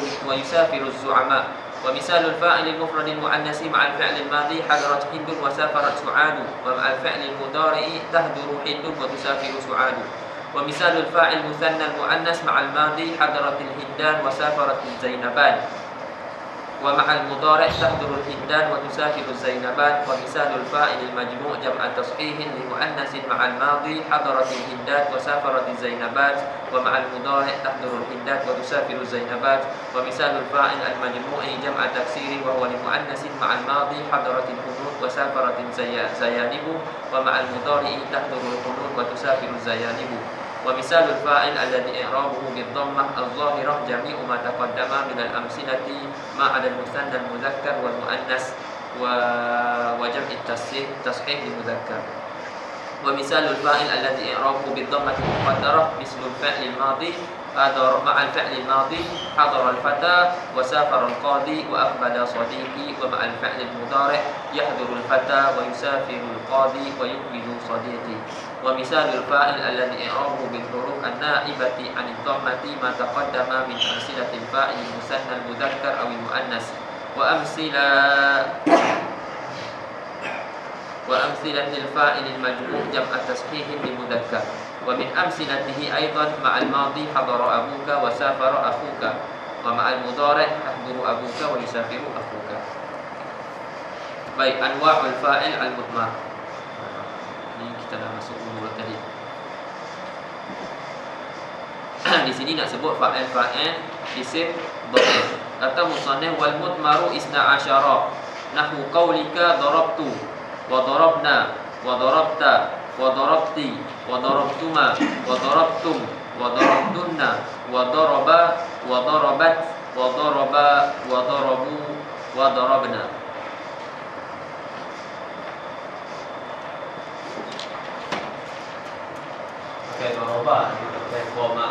az-zu'ama. Wa misalul fa'il al-mufrad al-mu'annasi ma'al fi'lil madhi hadarat hindun wa safarat su'adu wa ma'al fi'lil mudhari' tahduru hindun wa tusafiru su'adu. Wa misalul fa'il muthanna al-mu'annas ma'al madhi hadaratil hindan wa safaratil zainaban wa ma'al mudhari' tahdurul hindan wa tusafiru zainaban. Wa misalul fa'il al-majmu' jam'a tashihin li mu'annasin ma'al madhi hadaratil hindan wa safaratil zainaban wa ma'al mudhari' tahdurul hindan wa tusafiru zainaban. Wa misalul fa'il al-majmu'i jam'a taksirin wa huwa li mu'annasin ma'al madhi hadaratil hunud wa safaratil zayanibu wa ma'al mudhari' tahdurul hunud wa tusafiru zayanibu. Wa misalul fa'il alladhi i'rabuhu bid-dhammah adh-dhahirah jami'u ma taqaddama min al-amsilati ma 'ala al-muthanna al-mudhakkar wal mu'annas wa jam'i at-tashih lil-mudhakkar. Wa misalul fa'il alladhi i'rabuhu bid-dhammah al-muqaddarah mislu al-fi'l al-madhi hadara ma'a al-fi'l al-madhi hadara al-fata wa safara al-qadi wa aqbala sadiqi wa ma'a al-fi'l al-mudhari' yahduru al-fata wa yusafiru al-qadi wa yuqbilu sadiqi. Wa misalul fa'il alladhi i'rabuhu bil huruf an-na'ibati 'anid dhammati ma taqaddama min amsilatil fa'il musanna al-mudzakkar aw al-muannas wa amsilatil fa'il al-majmu' jam'a tashihin lil mudzakkar. Wa min amsilatihi aidan ma'al madhi hadara abuka wa safara akhuka wa ma'al mudhari' tahduru abuka wa yusafiru akhuka. Baik, anwa'ul fa'il al-mudmar. Ini kita dah masuk dulu tadi. Di sini nak sebut fa'il isim dhamir. Kata musannif wal mudmaru isna asyara nahwu qaulika darabtu wa darabna wa darabta wa darabti wa darabtuma wa darabtum wa darabtunna wa daraba wa darabat wa daraba wa darabu wa darabna. Pakai daraba, pakai koma.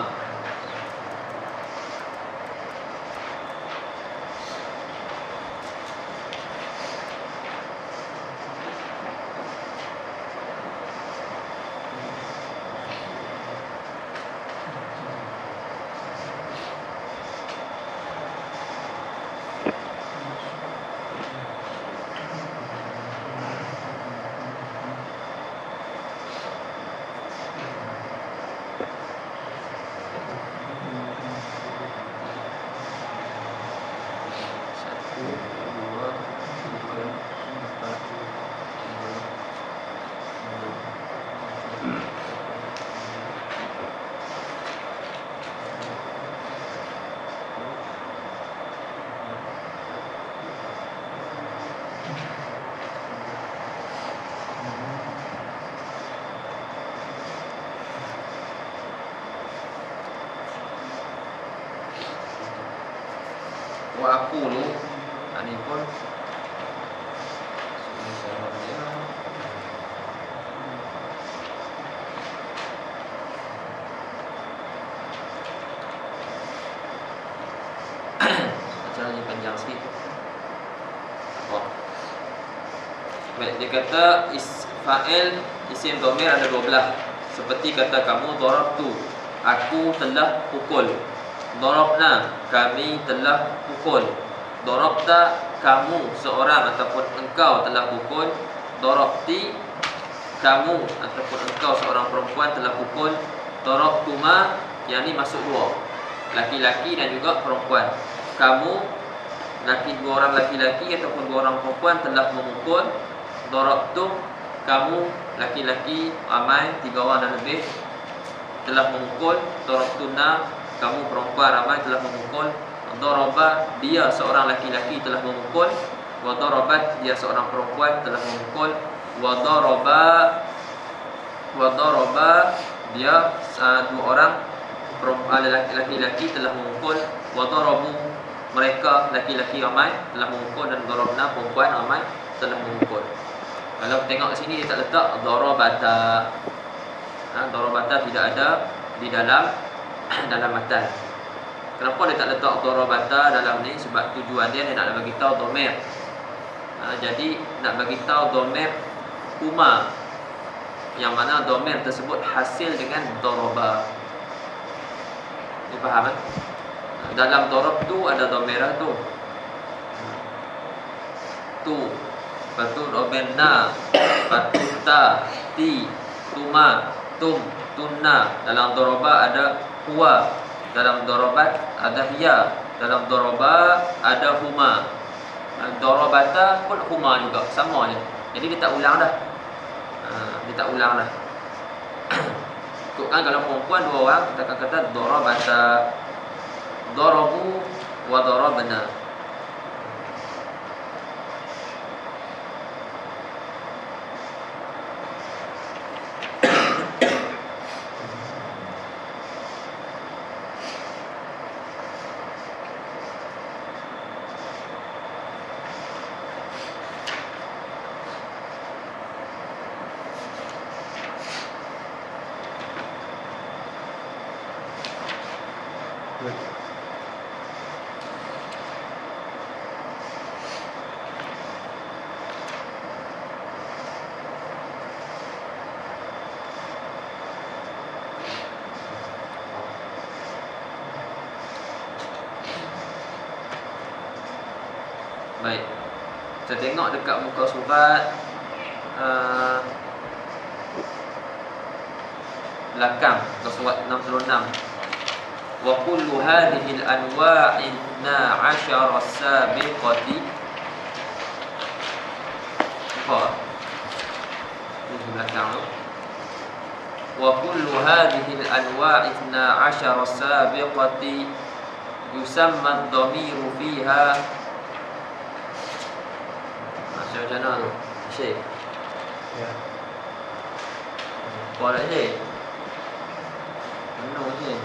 Wa aqulu, ini pun panjang sikit. Oh. Baik, dia kata fa'il isim dhamir ada 12. Seperti kata kamu darabtu, aku telah pukul. Darabna, kami telah pukul. Darabta, kamu seorang ataupun engkau telah pukul. Darabti, kamu ataupun engkau seorang perempuan telah pukul. Darabtuma, yang ni masuk dua, laki-laki dan juga perempuan. Kamu, dua orang laki-laki ataupun dua orang perempuan telah memukul. Darabtum, kamu laki-laki ramai, 3 orang dan lebih telah memukul. Darabtuna, kamu perempuan ramai telah memukul. Daraba, dia seorang laki-laki telah memukul. Wa darabat, dia seorang perempuan telah memukul. Wa daraba, dia 2 orang laki-laki telah memukul. Wa darabu, mereka laki-laki ramai telah memukul. Dan darabna, perempuan ramai telah memukul. Kalau tengok ke sini dia tak letak darabata. Darabata tidak ada di dalam matan. Kenapa dia tak letak darabata dalam ni? Sebab tujuan dia nak bagi tahu dhamir. Jadi nak bagi tahu dhamir huma, yang mana dhamir tersebut hasil dengan daraba. Ni faham kan? Dalam darab tu ada dhamirah tu. Lepas tu robena, lepas tu ta, ti, tuma, tum, tunna. Dalam daraba ada huwa, dalam darabat ada hiya, dalam daraba ada huma. Darabata pun huma juga, sama je. Jadi dia tak ulang dah. Kan kalau perempuan 2 orang, kita akan kata darabata, darabu wa darabna. Baik, kita tengok dekat muka surat belakang, muka surat 66. Wa kullu hadhihi al-anwa'i 12 as-sabiqati. Apa? Ini belakang tu. Wa kullu hadhihi al-anwa'i 12 as-sabiqati yusamma ad-dhamiru fiha. Macam mana tu? Syekh. Ya. Boleh Syekh. Benar Syekh.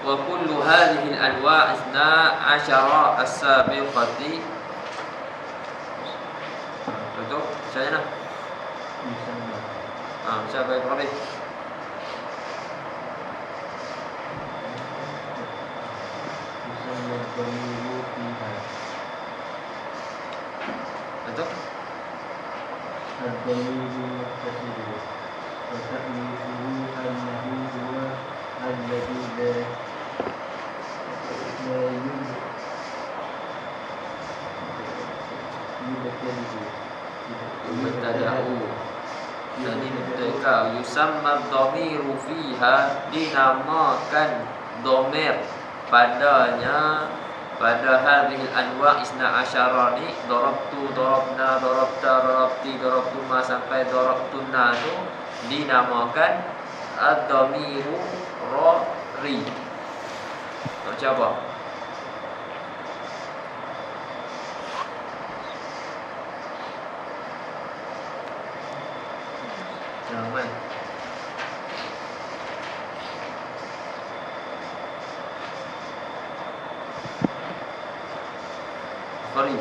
Wa kullu hadhihi al-anwa' 12 as-sabiqati. Betul? Macam mana? Macam baik Rabi. Betul? Al-Dhamiru muhtasibu wa ta'miruhu annahu huwa alladhi la yubtadi'u dan ini mereka yusamma dhamiru fiha, dinamakan dhamir padanya, pada hadhil anwa' isna asyara ni, darabtu, darabna, darabta, darabti, darabtuma sampai darabtunna tu dinamakan ad-dhamiru ri. Macam apa? Jangan. Sorry.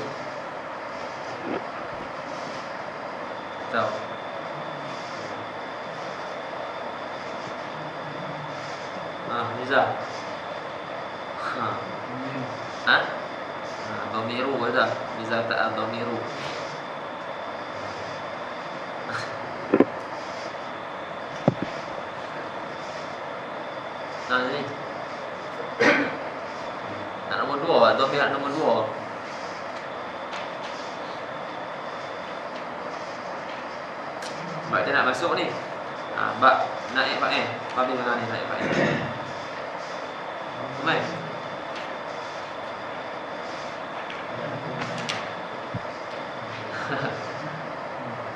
Tahu. Nizam. dah. Iza ta'a dhamiru. Nah ni. Nak nombor 2, dhamir nombor 2. Bak dia nak masuk ni. Bak naik fa'il. Fa'il mana ni naik fa'il? Mai.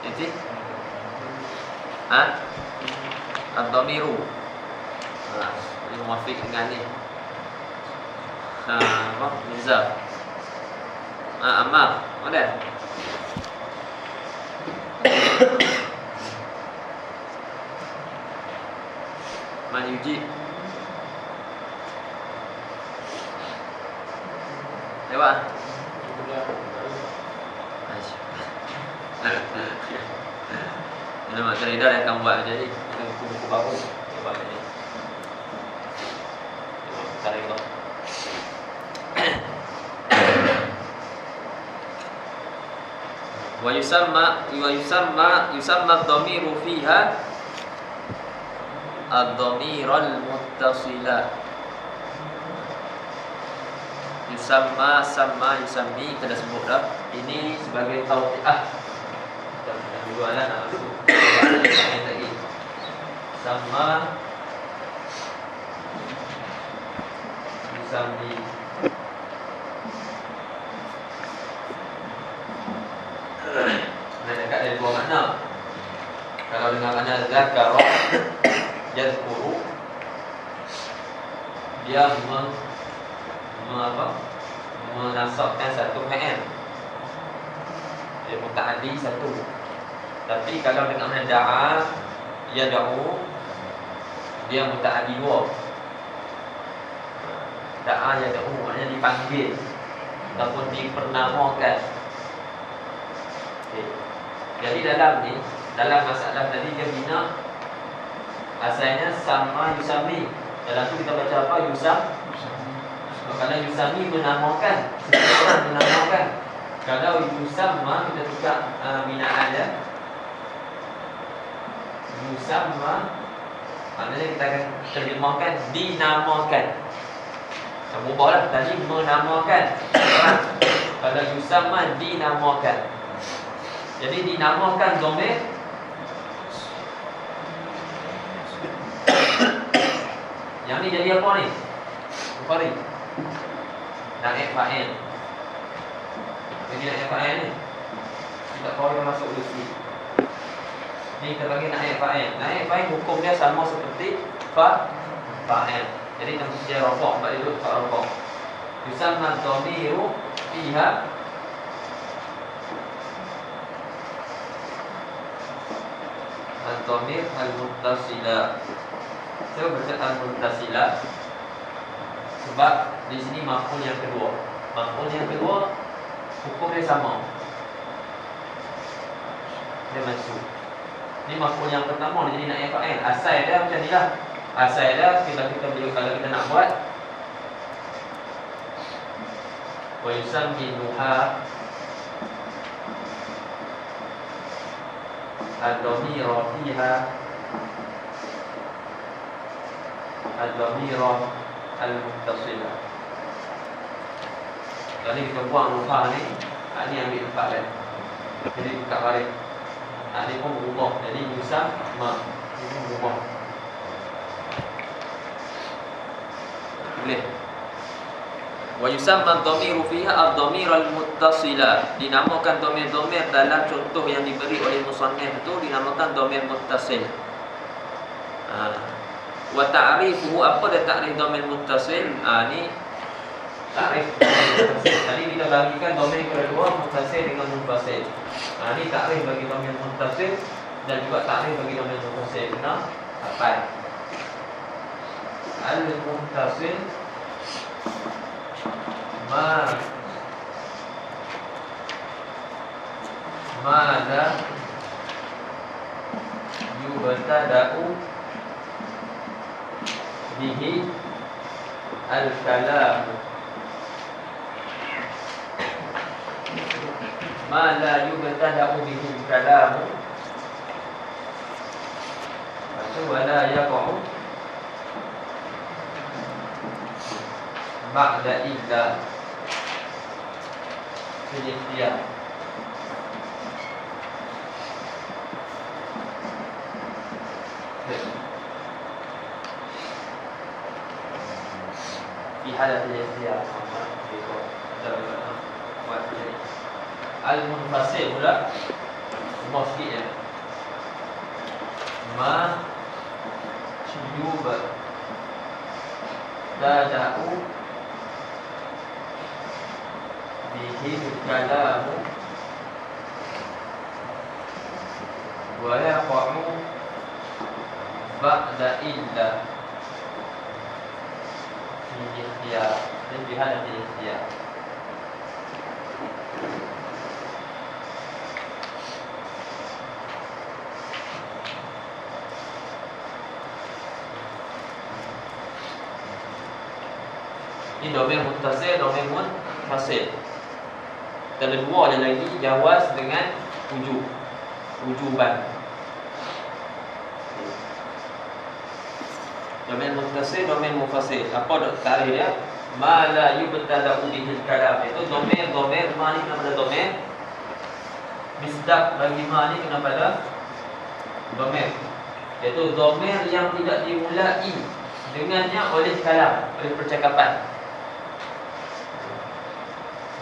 Jadi ad-dhamiru. Ini muafiq dengan ni. Apa? Mirza. Ammar. Ada? Man yujib. Lewat. Ini materi dah yang kamu buat jadi buku baru buat ini. Cara itu. Wa yusamma ad-dhamiru fiha ad-dhamiral muttasila. Yusammi kita dah sebut dah. Ini sebagai tawqi'ah. Kita dulu ada nak masuk. Lagi. Sama yusammi. Dekat ada dua makna. Kalau dengan makna zakara yazkuru, dia menasabkan satu fa'il. Dia muta'addi satu. Tapi kalau dengan makna da'a yad'u, dia muta'addi dua. Da'a yad'u maknanya dipanggil ataupun dipernamakan. Okay. Jadi dalam masalah tadi dia bina asalnya sama yusammi. Dalam tu kita baca apa? Kalau yusammi menamakan, seseorang menamakan. Kalau yusamma kita tukar binaan dia. Yusamma maknanya kita akan terjemahkan dinamakan. Ubahlah tadi menamakan. Kalau yusamma dinamakan. Jadi dinamakan dhamir. Yang ni jadi apa ni? Bukhari. Naik fa'il. Jadi naik fa'il ni. Tak tahu yang masuk dulu sini. Ni kita bagi naik fa'il. Naik fa'il hukum dia sama seperti fa'il. Jadi dia rafaq, balik dulu tak rafaq. Yusamma dhamiru fiha ad-dhamir al-muttasila. Saya baca al-muttasila sebab di sini maf'ul yang kedua. Maf'ul yang kedua hukum dia sama. Dia masuk. Ini maf'ul yang pertama dia jadi naib fa'il. Asal dia macam nilah. Asal dia kalau kita nak buat wa yusammiha ad-dhamira fiha ad-dhamira al-muttasila. Jadi kita buang muka ni, ni ambil tempat dia. Jadi buka balik. Ni pun berubah. Jadi yusamma ni pun berubah. Boleh. Wa yusamma ad-dhamiru fiha ad-dhamira al-muttasila. Dinamakan dhamir-dhamir dalam contoh yang diberi oleh musannif itu dinamakan dhamir muttasil. Wa ta'rifuhu, apa dia ta'rif dhamir muttasil? Ni ta'rif muttasil. Tadi kita bagikan dhamir kedua muttasil dengan munfasil. Ni ta'rif bagi dhamir muttasil dan juga ta'rif bagi dhamir munfasil. Kena hafal. Al-muttasil Mada yubtada'u bihi al-kalam ma la yubtada'u bihi al-kalam. Wala yaqa'u ba'da illa fil ikhtiyar. Di halat al-ikhtiyar al-munfasil pula sikit ya. Ma yubtada'u bihi al-kalamu wa yaqa'u ba'da illa fi ikhtiyar. Dan di halat ikhtiyar. Ini domain muttasil, domain munfasil. Dan dua ada lagi jawaz dengan wujuban. Domain muttasil, domain munfasil. Apa tarikh dia? Ma la yubtada'u bihi al-kalam. Itu domain ma ni kena pada domain. Misdaq bagi ma ni kena pada domain. Iaitu domain yang tidak dimulai dengannya oleh kalam, oleh percakapan.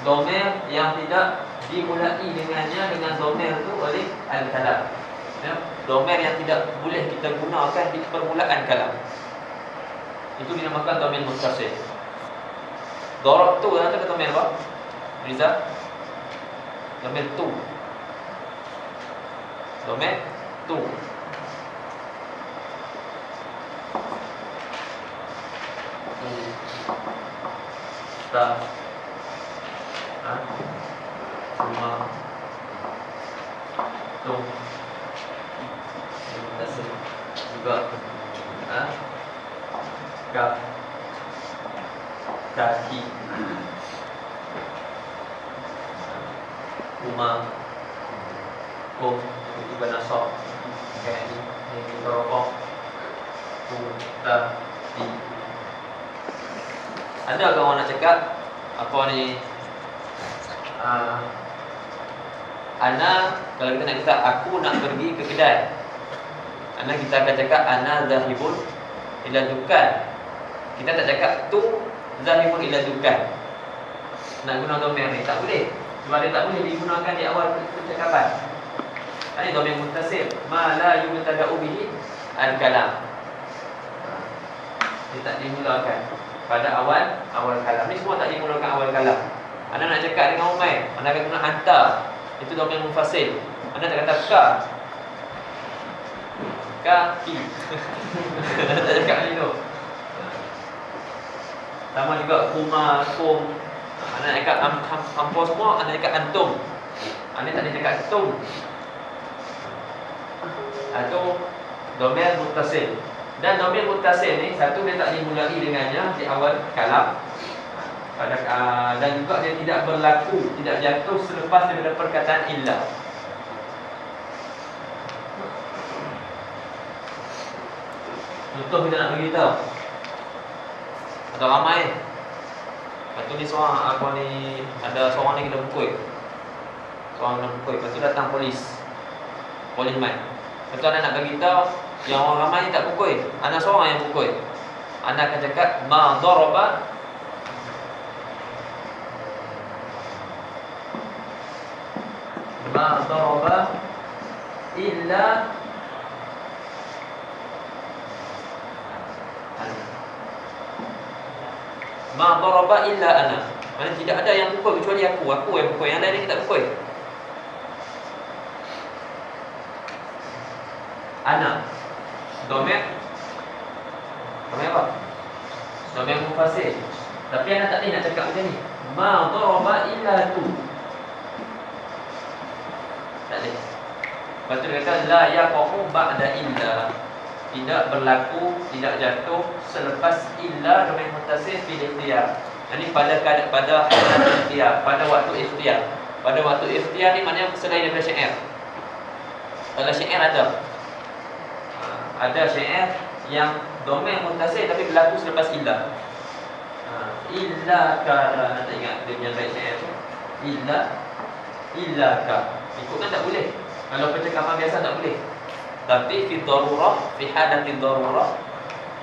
Domain yang tidak dimulai dengannya dengan domain itu oleh al-kalam. Ya, domain yang tidak boleh kita gunakan di permulaan kalam. Itu dinamakan domain muttasil. Darab tu ada kata domain apa? Riza? Domain tu. Domain tu. Tak. Semua tu muttasil juga. Kaf, kaki, rumah, kum, itu banasok, kayak ini rokok, ta, di. Ada kawan nak cakap apa ni? Ana, kalau kita nak kata aku nak pergi ke kedai, ana kita akan cakap ana zahibun ila dukan. Kita tak cakap tu zahibun ila dukan. Nak guna domain ni tak boleh. Sebab dia tak boleh digunakan di awal percakapan. Ini domain muttasil. Ma la yubtada'u bihi al-kalam. Dia tak dimulakan pada awal kalam. Ni semua tak dimulakan awal kalam. Anda nak cakap dengan Umay, anda akan guna anta. Itu domain munfasil. Anda tak kata kaki. Anda tak cakap macam tu. Sama juga kuma, kum. Anda nak cakap hampa semua, anda cakap antum. Anda tak ada cakap tum. Itu domain muttasil. Dan domain muttasil ni, satu dia tak dimulai dengannya di awal kalam. Dan juga dia tidak berlaku, tidak jatuh selepas daripada perkataan illa. Contoh kita nak beritahu. Ada ramai. Lepas tu ni seorang apa ni, ada seorang ni kena pukul. Seorang kena pukul. Lepas tu datang polisman. Lepas tu anda nak beritahu yang orang ramai ni tak pukul. Anda seorang yang pukul. Anda akan cakap ma daraba illa ma daraba illa ana. Maksudnya tidak ada yang pukul kecuali aku yang pukul. Yang lain ni tak pukul. Ana domain apa? Domain munfasil. Tapi anak tak boleh nak cakap macam ni. Ma daraba illa tu. Tak boleh. Lepas tu dia kata la yaqa'u ba'da illa. Tidak berlaku, tidak jatuh selepas illa domain muttasil fil ikhtiyar. Ini pada halat ikhtiyar, pada waktu ikhtiyar. pada waktu ikhtiar ni maknanya selain daripada syair. Kalau syair ada syair yang domain muttasil tapi berlaku selepas illa. Illa ka, tak ingat dia punya baik syair tu. Illa ka. Ikutkan tak boleh. Kalau percakapan biasa tak boleh. Tapi fi darurah, fi hadatin darurah,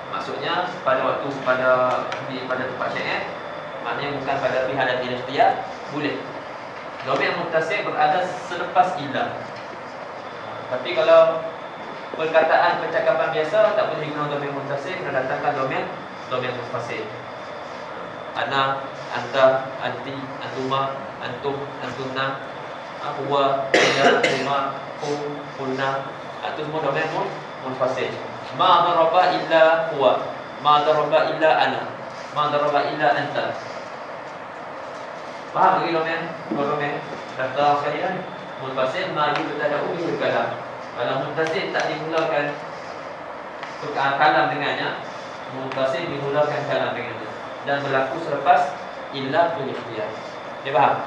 maksudnya pada waktu pada tempat syair, maknanya bukan pada fi hadatin ikhtiyar, boleh. Domain muttasil berada selepas illa. Tapi kalau perkataan percakapan biasa tak boleh digunakan domain muttasil, kena datangkan domain munfasil. Ana, anta, anti, antuma, antum, antunna, huwa, hiya, huma, hum, kunna. Itu semua domain munfasil. Ma daraba illa huwa, ma daraba illa ana, ma daraba illa anta. Faham lagi domain? Kata sekalian, munfasil ma yubtada'u bihi kalam. Kalau munfasil tak dimulakan kalam dengannya, munfasil dimulakan kalam dengannya dan berlaku selepas illa fil ikhtiyar. Dia faham?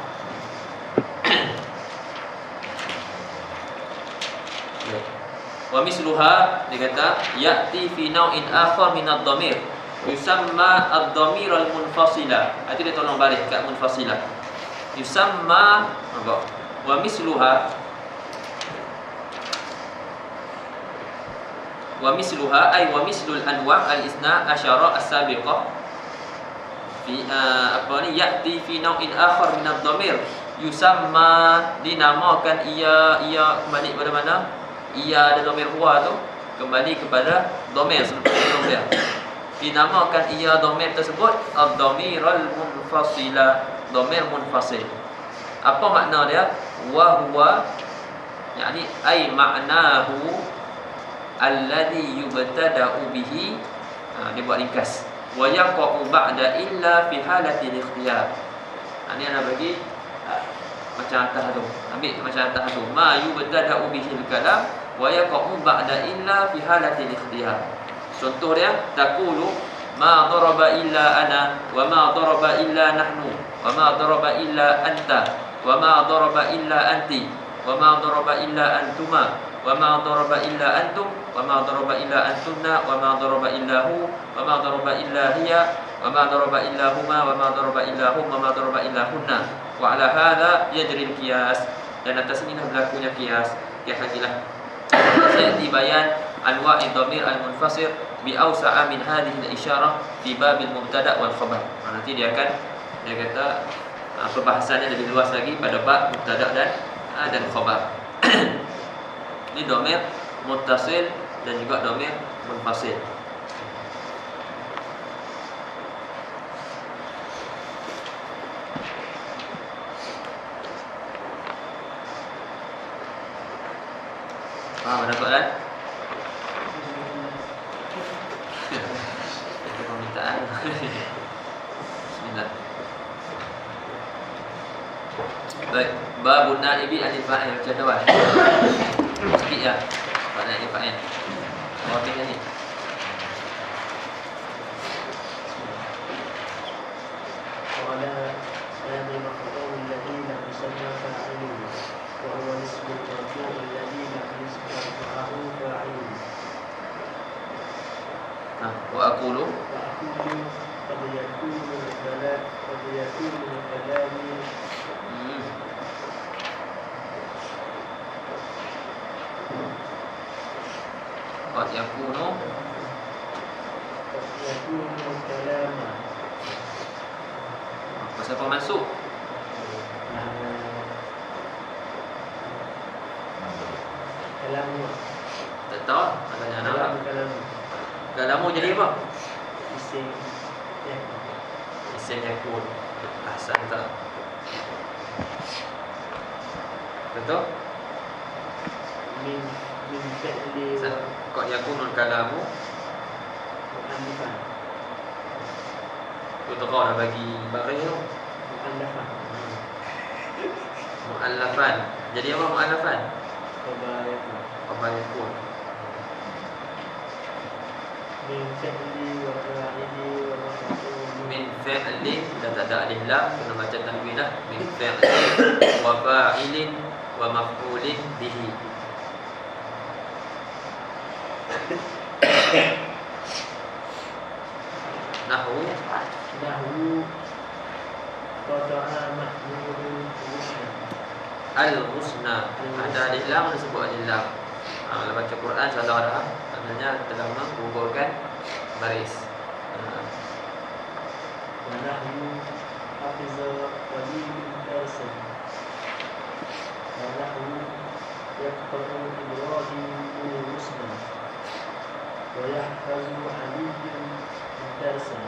Wa misluha, dia kata ya'ti fi naw'in akhar min ad-dhamir yusamma ad-dhamir al-munfasila. Itu dia tolong balik kat munfasila. Yusamma apa? Wa misluha ay wa mislul anwa' al-isna asyara as-sabiqah fi ya'ti fi naw'in akhar min ad-dhamir yusamma, dinamakan ia kembali pada mana? Ia ada dhamir huwa tu kembali kepada dhamir sebelum dia. Dinamakan ia dhamir tersebut ad-dhamiral munfasila, dhamir munfasil. Apa makna dia? Wa huwa, yakni ay ma'nahu alladhi yubtada'u bihi. Dia buat ringkas. Wa yaqa'u ba'da illa fi halati al-ikhtiyar. Ini ana bagi macam atas tu. Ambil macam atas tu. Ma yubtada'u bihi al-kalam wa yaqa'u ba'da illa fi halati al-ikhtiyar. Contoh dia, taqulu ma daraba illa ana wa ma daraba illa nahnu wa ma daraba illa anta wa ma daraba illa anti wa ma daraba illa antuma wa ma daraba illa antum wa ma daraba illa antunna wa ma daraba illa hu wa ma daraba illa hiya wa ma daraba illa huma wa ma daraba illa hum wa ma daraba illa hunna wa ala hadha yajri al-qiyas. Dan atas ini berlakunya qiyas. Yahakilah saya dibayan anwa' ad-dhamir al-munfasir bi awsa'a min hadhihi al-isyarah fi bab al-mubtada' wal khabar. Nanti dia kata perbahasannya lebih luas lagi pada bab mubtada' dan khabar. Ini dhamir muttasil dan juga dhamir munfasil. Faham ada soalan? Itu permintaan. Bismillah. Baik, babun naibi anil fa'il macam tu kan? Sikit ya. Bab naib fa'il. Apa ni? Qala sami maqtul alladhina yusamma fa'ilun wa huwa ismu marfu' alladhina yusamma fa'ilun. Wa aqulu qad yakunu kalami qad yakunu kalama. Pasal apa masuk? Kalamu. Tak tahu. Tanya anak lah. Kalamu. Kalamu jadi apa? Isim. Ya. Isim yakun. Ahsan tak? Betul? Min fi'li Qad yakunul kalamu mu'allafan. tu terang dah bagi baris tu. Mu'allafan. Mu'allafan. Jadi apa mu'allafan? Qabaiyatun. Apa yakun? Min fi'li wa fa'ili wa maf'ul min fi'lin dan tak ada alif lam, kena baca tanwin dah. Min fi'lin wa fa'ilin wa maf'ulin bihi. Nahwu qada'a mahmudun husna. al-husna. Ada alif lam, ada sebut alif lam. Kalau baca Quran salah dah. Maknanya telah menggugurkan baris. Wa nahwu hafiza qalilun darsan. Wa nahwu yaqra'u Ibrahim husna. Wa yahfazu Aliyyun darsan.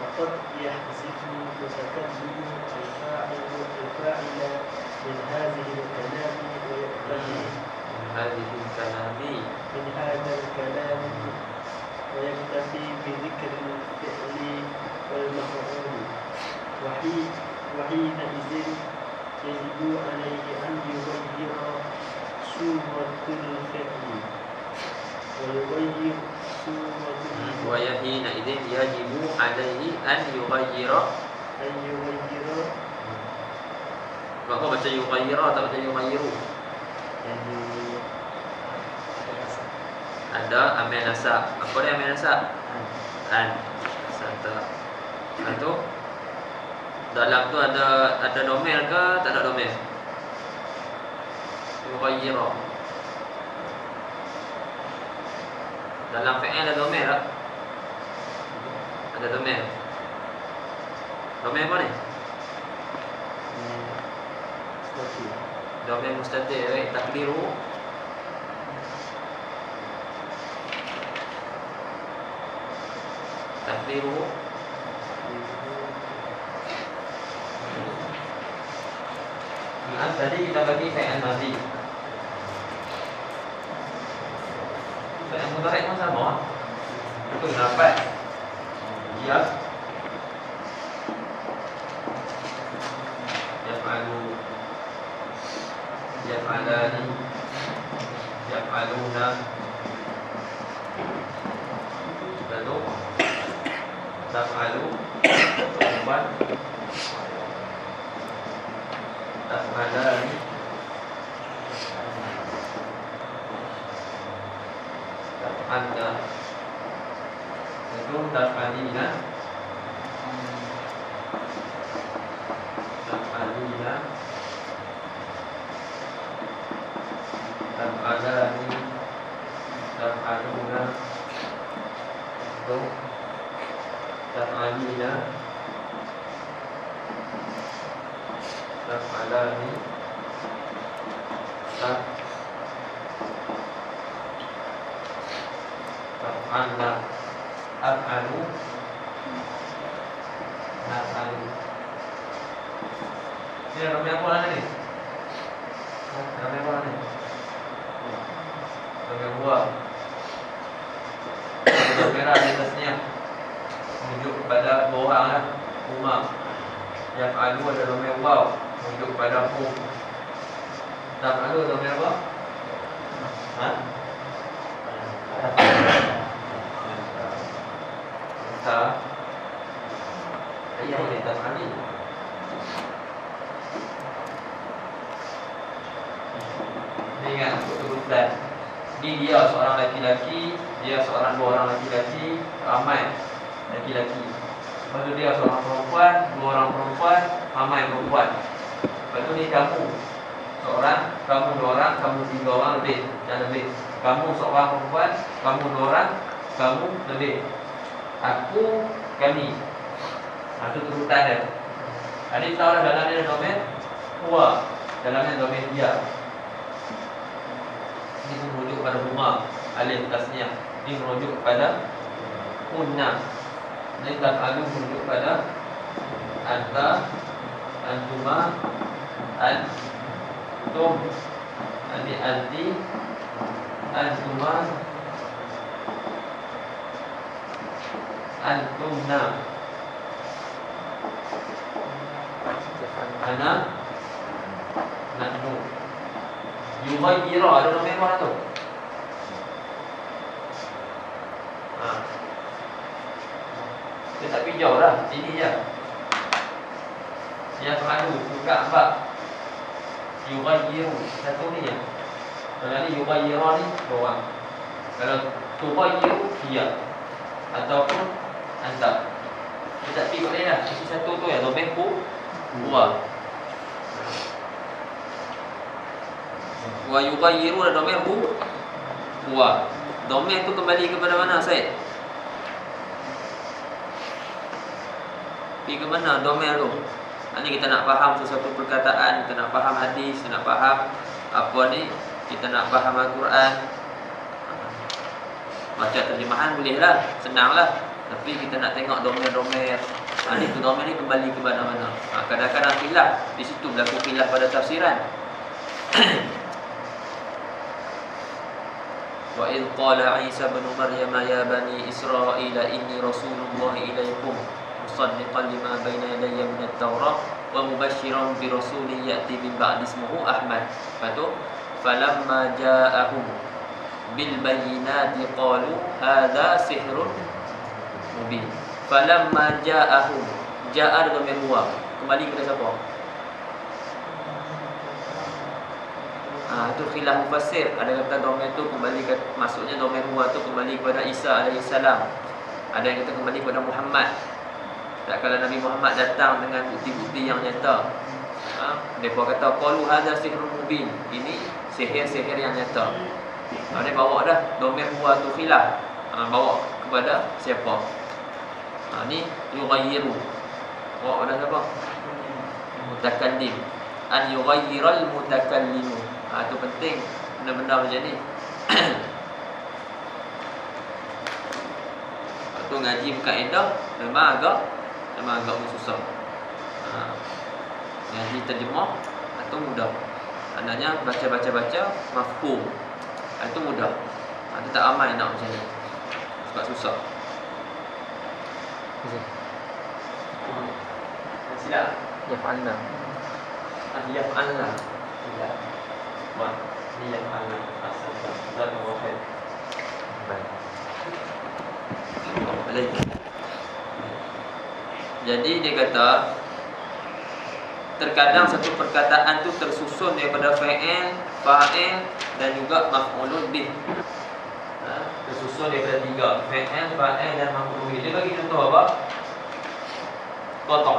وقد يحذف متكلم الفاعل من هذه الكلام ويقتضي من هذا الكلام ويكتفي بذكر الفعل والمفعول وحينئذ يجب عليه أن يغير صورة الفعل ويغير صورة وحينئذ يجب عليه أن يغير. Kau baca yughayira tak baca yughayyiru? Ada amil nasab. Apa dia amil nasab? An. Santa. Itu dalam tu ada domir ke tak ada domir? Yughayira. Dalam fi'il ada domir tak? Ada domir. Domir apa ni? Domir mustatir. Takdiru tadi kita bagi fi'il madhi. Fi'il mudhari' pun sama. Itu dapat ya yaf'alu, yaf'alani, yaf'aluna. Lalu taf'alu perempuan, taf'alani, taf'alna. Itu taf'alina, taf'alina, taf'alani, taf'aluna. Itu taf'alina, taf'alani, taf'alna, af'alu, naf'alu. Ini namanya apa lah ni? Namanya apa ni? Namanya buah. Ada merah di atasnya, menunjuk kepada dua orang lah. Umar. Yaf'alu ada domir waw, menunjuk kepada hum. Taf'alu domir apa? Ayah boleh taf'ali. Ingat urutan. Ini dia seorang laki-laki, dia seorang dua orang laki-laki, ramai laki-laki. Lepas tu dia seorang perempuan, dua orang perempuan, ramai perempuan. Lepas tu ni kamu seorang, kamu dua orang, kamu tiga orang lebih, dan lebih. Kamu seorang perempuan, kamu dua orang, kamu lebih. Aku, kami. Itu turutan dia. Adik tahu dah dalam dia ada domain huwa, dalamnya domain dia. Ini merujuk kepada huma, alif tasniah. Ini merujuk kepada kunna. Ini taf'alu merujuk kepada anta, antuma, antum, anti, antuma, antumna, ana, nahnu. Yughayyiru ada domain mana tu? Dia tak pergi jauh dah, sini je. Yaf'alu, buka bab. Yughayyiru, satu ni je. Kalau ni yughayyira ni dua. Kalau tughayyiru dia ataupun anta. Dia tak pergi kat lain dah. Isi satu tu ya, domeh huwa. Wa yughayyiru dan domeh huwa. Domeh tu kembali kepada mana, Said? Pergi ke mana domeh tu? Ini kita nak faham sesuatu perkataan, kita nak faham hadis, kita nak faham apa ni, kita nak faham Al-Quran. Baca terjemahan bolehlah, senanglah. Tapi kita nak tengok domer-domer. Ini tu domer ni kembali ke mana-mana. Kadang-kadang khilaf, di situ berlaku khilaf pada tafsiran. Wa idh qala Isa bin Maryam ya bani Israil inni rasulullah ilaikum musaddiqan lima baina yadayya min at-Taurah wa mubasysyiran bi rasulin ya'ti min ba'di ismuhu Ahmad. Lepas falamma ja'ahum bil bayyinati qalu hadza sihrun mubin. Falamma ja'ahum, ja'a dengan huwa. Kembali kepada siapa? Itu khilaf mufassir. Ada kata domain tu kembali ke, maksudnya domain huwa tu kembali kepada Isa alaihissalam. Ada yang kata kembali kepada Muhammad. Tak kala Nabi Muhammad datang dengan bukti-bukti yang nyata. Mereka kata qalu hadza sihrun mubin. Ini sihir-sihir yang nyata. Dia bawa dah domain huwa tu khilaf. Bawa kepada siapa? Ni yughayyiru. Bawa pada siapa? Mutakallim. An yughayyiral mutakallimu. Itu penting benda-benda macam ni. Waktu ngaji kaedah memang agak susah. Ngaji terjemah itu mudah. Maknanya baca-baca mafhum. Itu mudah. Itu tak ramai nak macam ni. Sebab susah. Silap. Yaf'alna. Yaf'alna. Silap. Ni yaf'alna. Asal dan wahid. Baik. Jadi dia kata terkadang satu perkataan tu tersusun daripada fa'il, fa'il dan juga maf'ulun bih. Tersusun daripada tiga, fa'il, fa'il dan maf'ulun bih. Dia bagi contoh apa? Contoh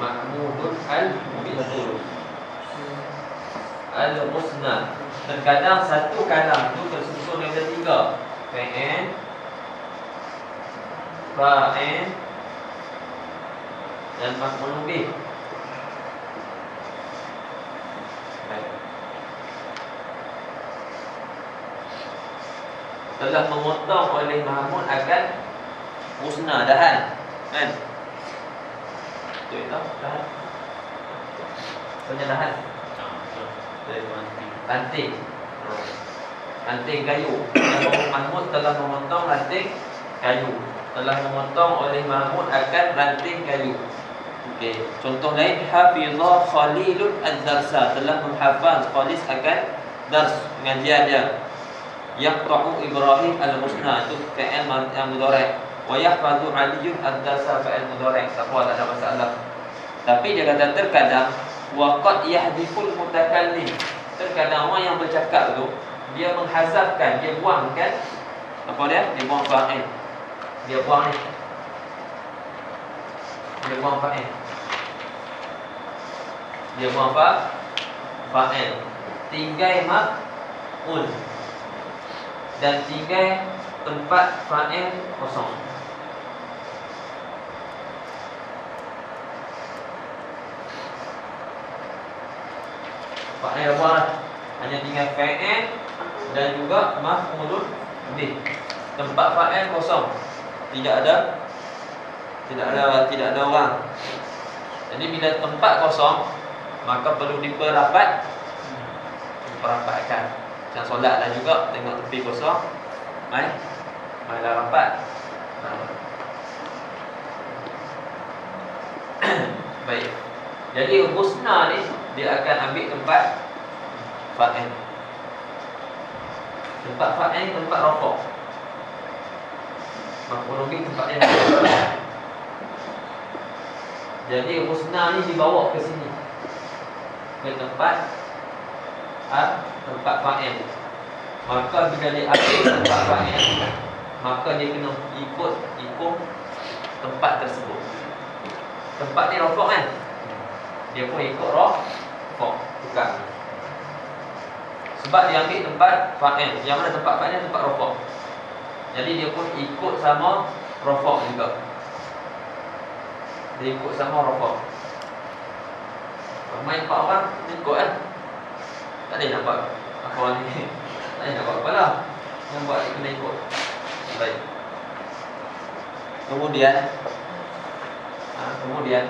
Mahmudun al-Mithul Al-Musnad. Terkadang satu kalam itu tersusun daripada tiga, fa'il, fa'il dan maf'ulun bih. Telah memotong oleh Mahmud akan musnadahan, kan? Betul tak? Dahan. Penyerahan. Ranting. Ranting kayu. Mahmud telah memotong ranting kayu. Telah memotong oleh Mahmud akan ranting kayu. Okey. Contoh lain, hafizah Khalilun ad-darsa. Telah menghafaz Khalis akan dars, pengajian dia. Yaqta'u Ibrahim al-musna, itu fa'il yang mudhari'. Wa yahfazu Aliyyun ad-darsa, fa'il mudhari'. Tak apa, tak ada masalah. Tapi dia kata terkadang waqad yahdiful mutakallim. Terkadang orang yang bercakap tu dia menghazafkan, dia buangkan apa dia? Dia buang fa'il. Dia buang ni. Dia buang fa'il. Dia buang fa'il. Tinggal maf'ul. Dan tinggal tempat fa'il kosong. Fa'il buang, hanya tinggal fa'il dan juga maf'ulun bih. Tempat fa'il kosong. Tidak ada orang. Jadi bila tempat kosong, maka perlu diperapatkan. Macam solatlah juga, tengok tepi kosong, mainlah rapat. Baik. Jadi husna ni dia akan ambil tempat fa'il. Tempat fa'il tempat rafaq. Maf'ul bih tempatnya. Jadi husna ni dibawa ke sini, ke tempat tempat fa'il. Maka bila dia ambil tempat fa'il, maka dia kena ikut tempat tersebut. Tempat ni rafaq kan, dia pun ikut rafaq tukar. Sebab dia ambil tempat fa'il. Yang mana tempat fa'il? Tempat rafaq. Jadi dia pun ikut sama rafaq juga. Dia ikut sama rafaq. Main 4 orang ikut kan. Tak boleh nampak apa orang ni. Tak boleh nampak kepala. Yang buat dia kena ikut. Baik. Kemudian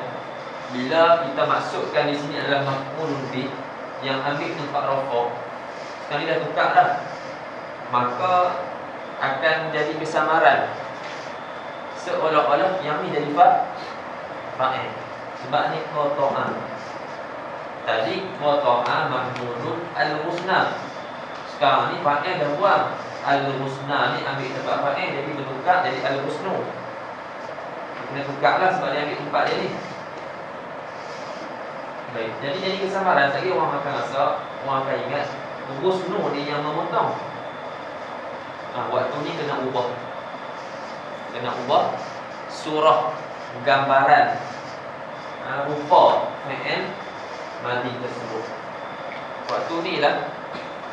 bila kita masukkan di sini adalah maf'ulun bih yang ambil tempat rafaq, sekali dah tukar dah, maka akan jadi kesamaran, seolah-olah yang ni jadi fa'il. Sebab ni qata'a. Tadi qata'a mahmulun al-husna. Sekarang ni fa'il dah buang. Al-husna ni ambil tempat fa'il, jadi bertukar jadi al-husnu. Kena tukarlah sebab dia ambil tempat dia ni. Baik, jadi kesamaran. Sekali orang akan rasa, orang akan ingat husnu ni yang memotong. Waktu ni kena ubah. Kena ubah surah gambaran rupa fi'il madhi tersebut. Waktu ni lah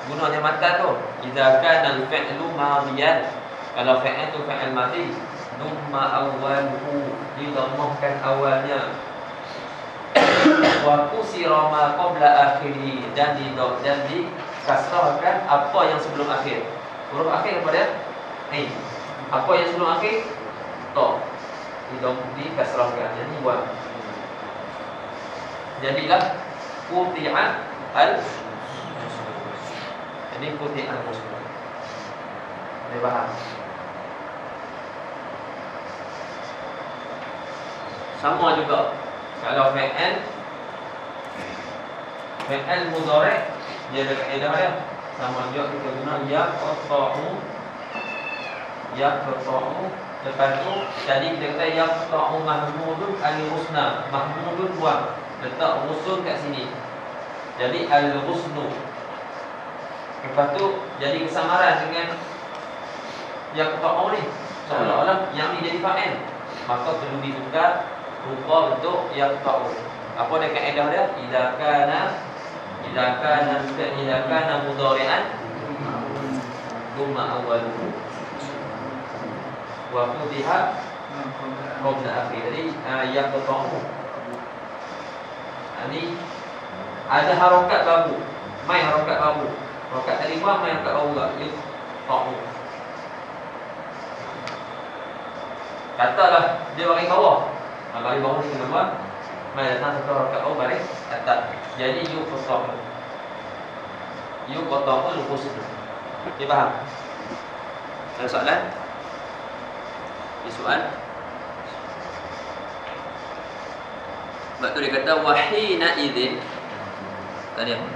gunanya matan tu. Idza kana al-fi'lu madhiyan, kalau fi'il tu fi'il madhi, dumma awwaluhu, didhammahkan awalnya, wa kusira ma qabla akhiri, dan dikasrahkan apa yang sebelum akhir. Huruf akhir kepada apa yang sebelum akhir? Ta. Dikasrahkan. Jadi buat. Jadilah quti'at al. Jadi quti'at muslim. Boleh faham? Sama juga kalau fi'il mudhari' dia ada kaedah dia. Sama juga kita guna yaqta'u. Lepas tu jadi kita kata yaqta'u mahmudun al-husna. Mahmudun buang, letak rusun kat sini, jadi al-husnu. Lepas tu jadi kesamaran dengan yaqta'u ni, seolah-olah yang ni jadi fa'il, maka perlu ditukar rupa bentuk yaqta'u. Apa dia kaedah dia? Idza kana mudhari'an dumma awwaluhu wa futiha qabla akhir. Jadi yaqta'u ini ada harokat baru, main harokat baru. Harokat tadi buang, main harokat baru juga. Yaqta'u. Katalah dia baris bawah. Baris bawah ni kena buang, main datang satu harokat baru, baris atas. Jadi yuqta'u. Yuqta'u al-husna. Dia faham? Ada soalan? Ada soalan? Sebab tu dia kata wahina idzin. Tadi apa?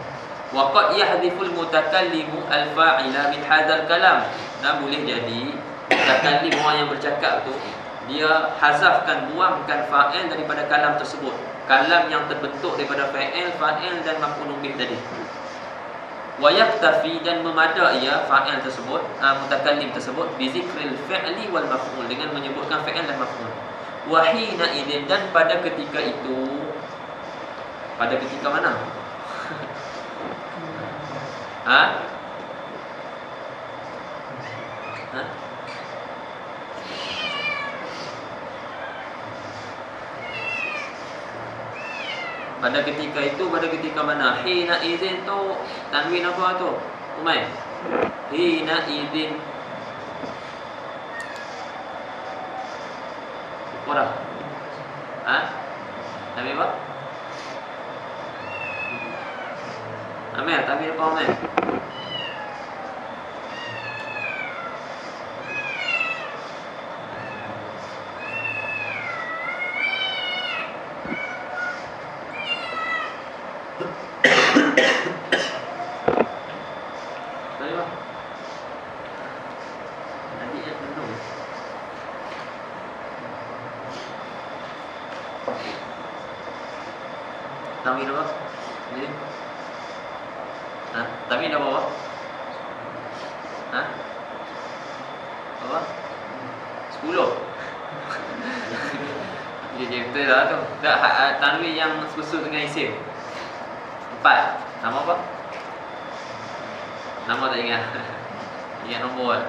Wa qad yahdhiful mutakallimu al-fa'ila min hadzal kalam. Dan boleh jadi mutakallim, orang yang bercakap tu, dia hazafkan, buangkan fa'il daripada kalam tersebut. Kalam yang terbentuk daripada fa'il dan maf'ul bih tadi. Wa yaktafi, dan memada ia fa'il tersebut, mutakallim tersebut, bi zikril fi'li wal maf'ul, dengan menyebutkan fa'il dan maf'ul. Wahina idin, dan pada ketika itu. Pada ketika mana? Pada ketika itu, pada ketika mana? Hina idin tu tanwin apa tu? Umay. Hina idin. Ora. Tanwin apa? Amel, tanwin apa Amel? Tanwin apa? Jadi tanwin apa? Apa? 10. Jadi betul lah tu. Tak tanwin yang susun dengan isim. 4. Nama apa? Nama tak ingat. Ingat nombor kan?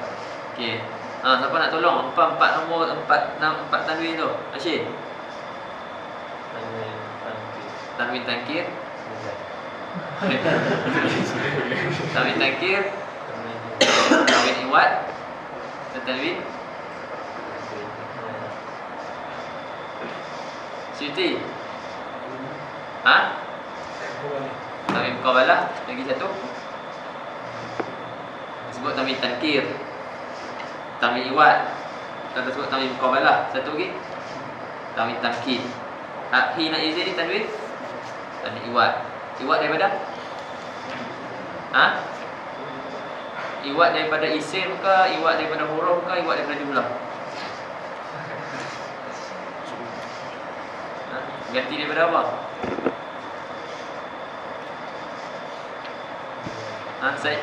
Okey. Siapa nak tolong? Empat nombor, empat tanwin tu. Asyik. Tanwin tangkir. Tanwin tangkir. Tanwin iwat. Dan tanwin Siti. Tanwin muqabalah. Lagi satu. Sebut tanwin tangkir. Tanwin iwat. Kita sebut tanwin muqabalah. Satu lagi tanwin tamkin. Hina izin ni tanwin iwat. Iwat daripada iwat daripada isim ke, iwat daripada huruf ke, iwat daripada jumlah? Ganti daripada apa? Saya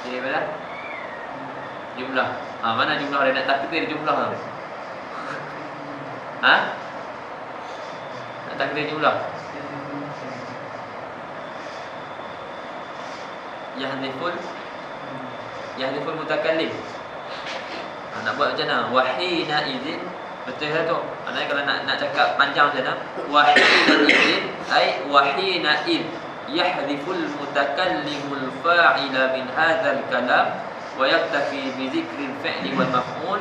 daripada jumlah. Mana jumlah dia nak takdir jumlah tu? Nak takdir jumlah. Yahdiful mutakallim. Nak buat macam mana? Wahina idzin. Betul tak tu? Maknanya kalau nak cakap panjang macam mana? Wahina idzin ay wahina id yahdiful mutakallimul fa'ila min hadzal kalam wa yaktafi bi dzikril fi'li wal maf'ul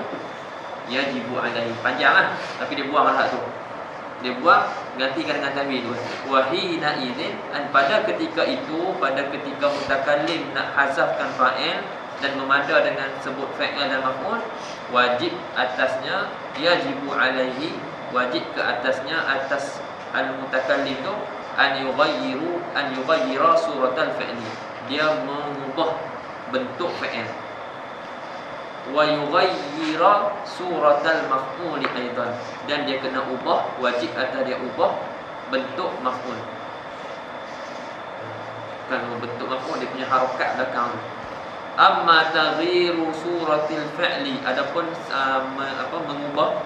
yajibu alaihi. Panjang lah, tapi dia buang hal tu. Dia buang, gantikan dengan tanwin tu. Wahina idzin, dan pada ketika itu, pada ketika mutakallim nak hazafkan fa'il dan memada dengan sebut fa'il dan maf'ul, wajib atasnya, yajibu alaihi, wajib ke atasnya, atas al-mutakallim tu, an yughayyira suratal fi'li, dia mengubah bentuk fa'il. Wa yughayyira suratal maf'ul aidan, dan dia kena ubah, wajib atas dia ubah bentuk maf'ul. Kan bentuk maf'ul dia punya harakat belakang tu. Amma taghyiru suratil fi'li, adapun mengubah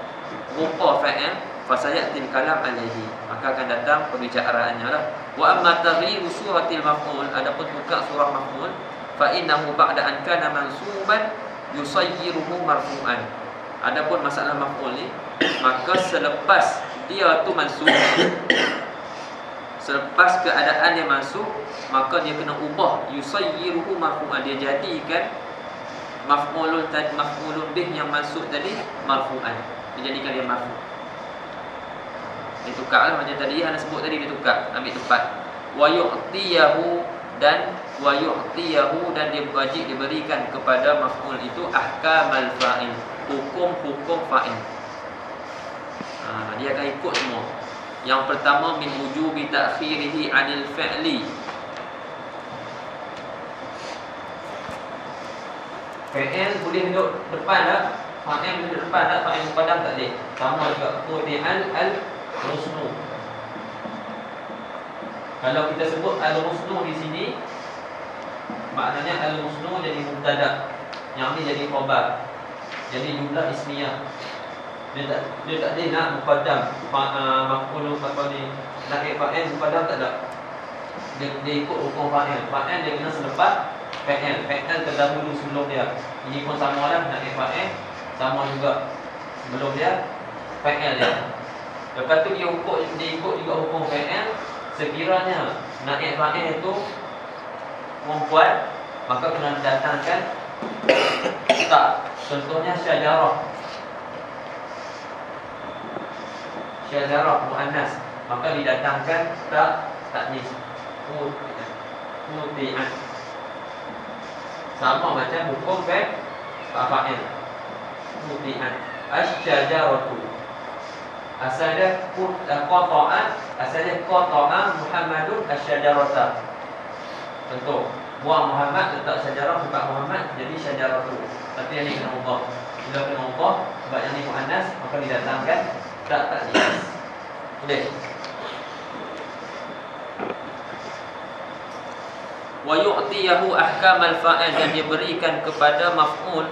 rupa fa'il, fasayatil kalam alaihi, maka akan datang pembicaraannya lah. Wa amma taghyiru suratil maf'ul, adapun tukar surah maf'ul, fa innahu ba'da an kana mansuban yusayyiruhu marfu'an. Adapun masalah maf'ul ni, maka selepas dia tu mansub, selepas keadaan dia masuk, maka dia kena ubah yusayyiruhu marfu'an, dia jadikan maf'ulun bih yang masuk tadi marfu'an, dia jadikan dia marfu'. Dia tukarlah macam tadi Ana sebut tadi, dia tukar, ambil tempat. Wa yu'tiyahu, dan dia wajib diberikan kepada maf'ul itu ahkamal fa'il, hukum-hukum fa'il. Dia akan ikut semua. Yang pertama, min wujubi ta'khirihi 'anil fi'li. Fa'il boleh duduk depan tak? Fa'il boleh duduk depan tak? Fa'il muqaddam tak boleh. Sama juga quti'al al-rusnu. Kalau kita sebut al-rusnu di sini, maknanya al-rusnu jadi mubtada', yang ni jadi khabar, jadi jumlah ismiyah. Dia tak ada nak muqaddam maf'ul ni, nak fa'il muqaddam tak ada. Dia ikut hukum fa'il. Fa'il dia kena selepas fa'il terdahulu sebelum dia. Ini pun sama lah, nak fa'il sama juga sebelum dia fa'il dia. Lepas tu dia ikut juga hukum fa'il. Sekiranya naib fa'il itu perempuan, maka kena datangkan tak. Contohnya syajarah muannas, maka didatangkan tak taknis. Muti'an. Sama macam hukum fa'il. Muti'an. Asy-syajaratu, asalnya qata'a Muhammadun asy-syajarata. Contoh, buang Muhammad, letak syajarah sebab Muhammad, jadi syajaratu. Tapi yang ni kena ubah. Bila kena ubah, sebab yang ni muannas, maka didatangkan tak taknis. Boleh? wa yu'tiyahu ahkamal fa'il, dan dia berikan kepada maf'ul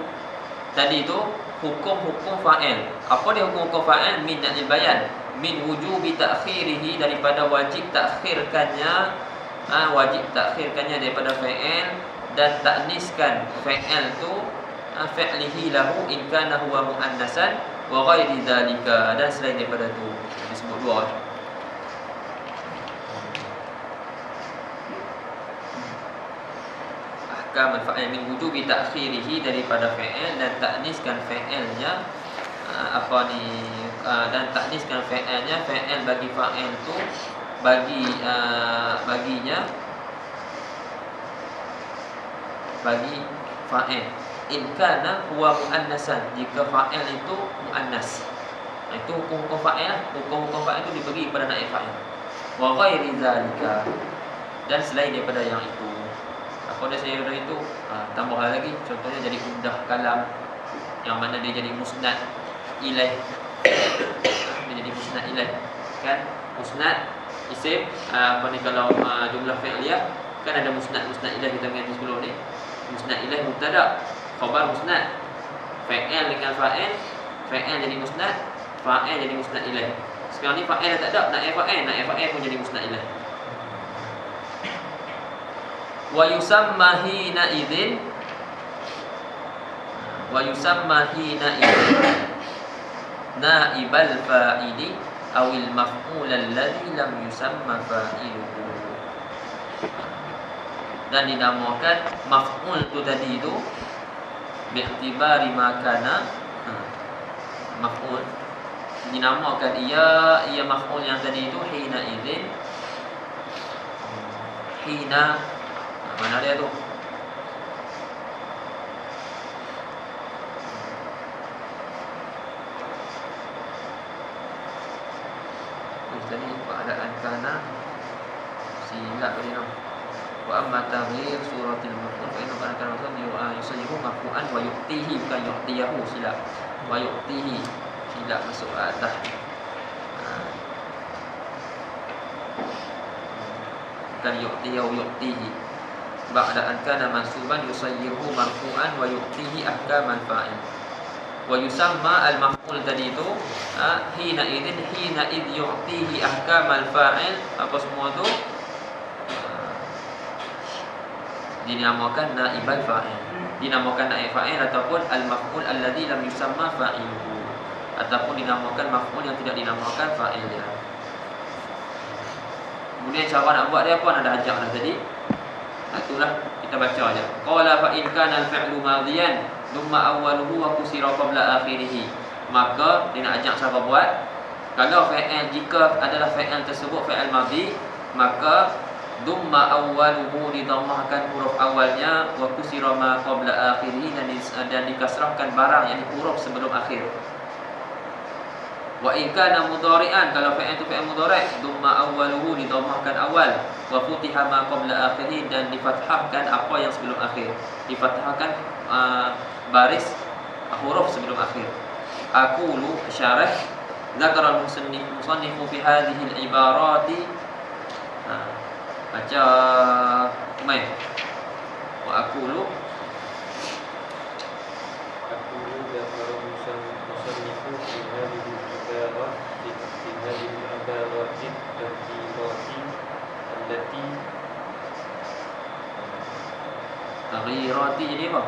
tadi itu hukum-hukum fa'il. Apa dia hukum-hukum fa'il? Min al bayan, min wujubi ta'khirihi, daripada wajib takhirkannya, wajib takhirkannya daripada fa'il, dan ta'niskan fa'il tu fi'lihi lahu in kana huwa muannasan wa ghairi dzalika, dan selain daripada tu. Disebut dua. Ahkam al-fa'il min wujubi ta'khirihi, daripada fa'il dan ta'niskan fa'ilnya, dan ta'niskan fa'ilnya, fa'il bagi fa'il tu baginya bagi fa'il in kana huwa muannasan, jika fa'il itu muannas. Itu hukum-hukum fa'il. Hukum-hukum fa'il itu dibagi kepada naib fa'il. Wa ghairi zalika, dan selain daripada yang itu. Apa dia selain daripada itu? Tambah lagi, contohnya jadi undah kalam, yang mana dia jadi musnad ilaih. Dia jadi musnad ilaih, kan? Musnad isim, kalau jumlah fi'liyah kan ada musnad ilaih, kita mengaji sebelum ni. Musnad ilaih mubtada, khabar musnad, fa'il dengan fa'il jadi musnad, fa'il jadi musnad ilaih. Sekarang ni fa'il tak ada, naib fa'il pun jadi musnad ilaih. Wa yusamma hina idzin naibal fa'ili awil maf'ul alladhi lam yusamma fa'iluhu, dan dinamakan maf'ul tu tadi tu bi'tibari makana maf'ul, dinamakan ia maf'ul yang tadi itu hina idzin, hina, mana dia tu? Tadi keadaan kana silap tadi tu. Wa amma taghyir suratil maf'ul fa innahu kana rasul yusallimu maf'ulan wa yu'tihi, bukan yu'tiyahu, silap. Wa yu'tihi, silap masuk atas. Bukan yu'tiyahu, yu'tihi. Ba'da an kana mansuban yusayyiruhu marfu'an wa yu'tihi ahkamal fa'il. Wa yusamma al-maf'ul tadi itu hina id yu'tihi ahkamal fa'il, apa semua tu dinamakan naibal fa'il, dinamakan naib fa'il, ataupun al-maf'ul alladhi lam yusamma fa'iluhu, ataupun dinamakan maf'ul yang tidak dinamakan fa'ilnya. Kemudian cara nak buat dia apa, ada ajak dah tadi. Itulah kita baca aja. Qala fa in kana al-fi'lu madhiyan thumma awwaluhu wa kusira qabla akhirih. Maka dia nak ajak siapa buat? Kalau fa'il, jika adalah fa'il tersebut fa'il madhi, maka thumma awwaluhu didhammahkan huruf awalnya, wa kusira ma qabla akhirih, dan dikasrahkan barang yang huruf sebelum akhir. Wa in kana mudhari'an, kalau fa'il itu fa'il mudhari', thumma awwaluhu didhammahkan awal, wa futiha ma qabla akhirih, dan difathahkan apa yang sebelum akhir, difathahkan baris huruf sebelum akhir. Aqulu syarah dzakara al-musannifu fi hadhihi al-ibarati, baca mai. Wa aqulu dzakara al-musannifu fi hadhihi al-ibarati allati taghyirati, jadi apa?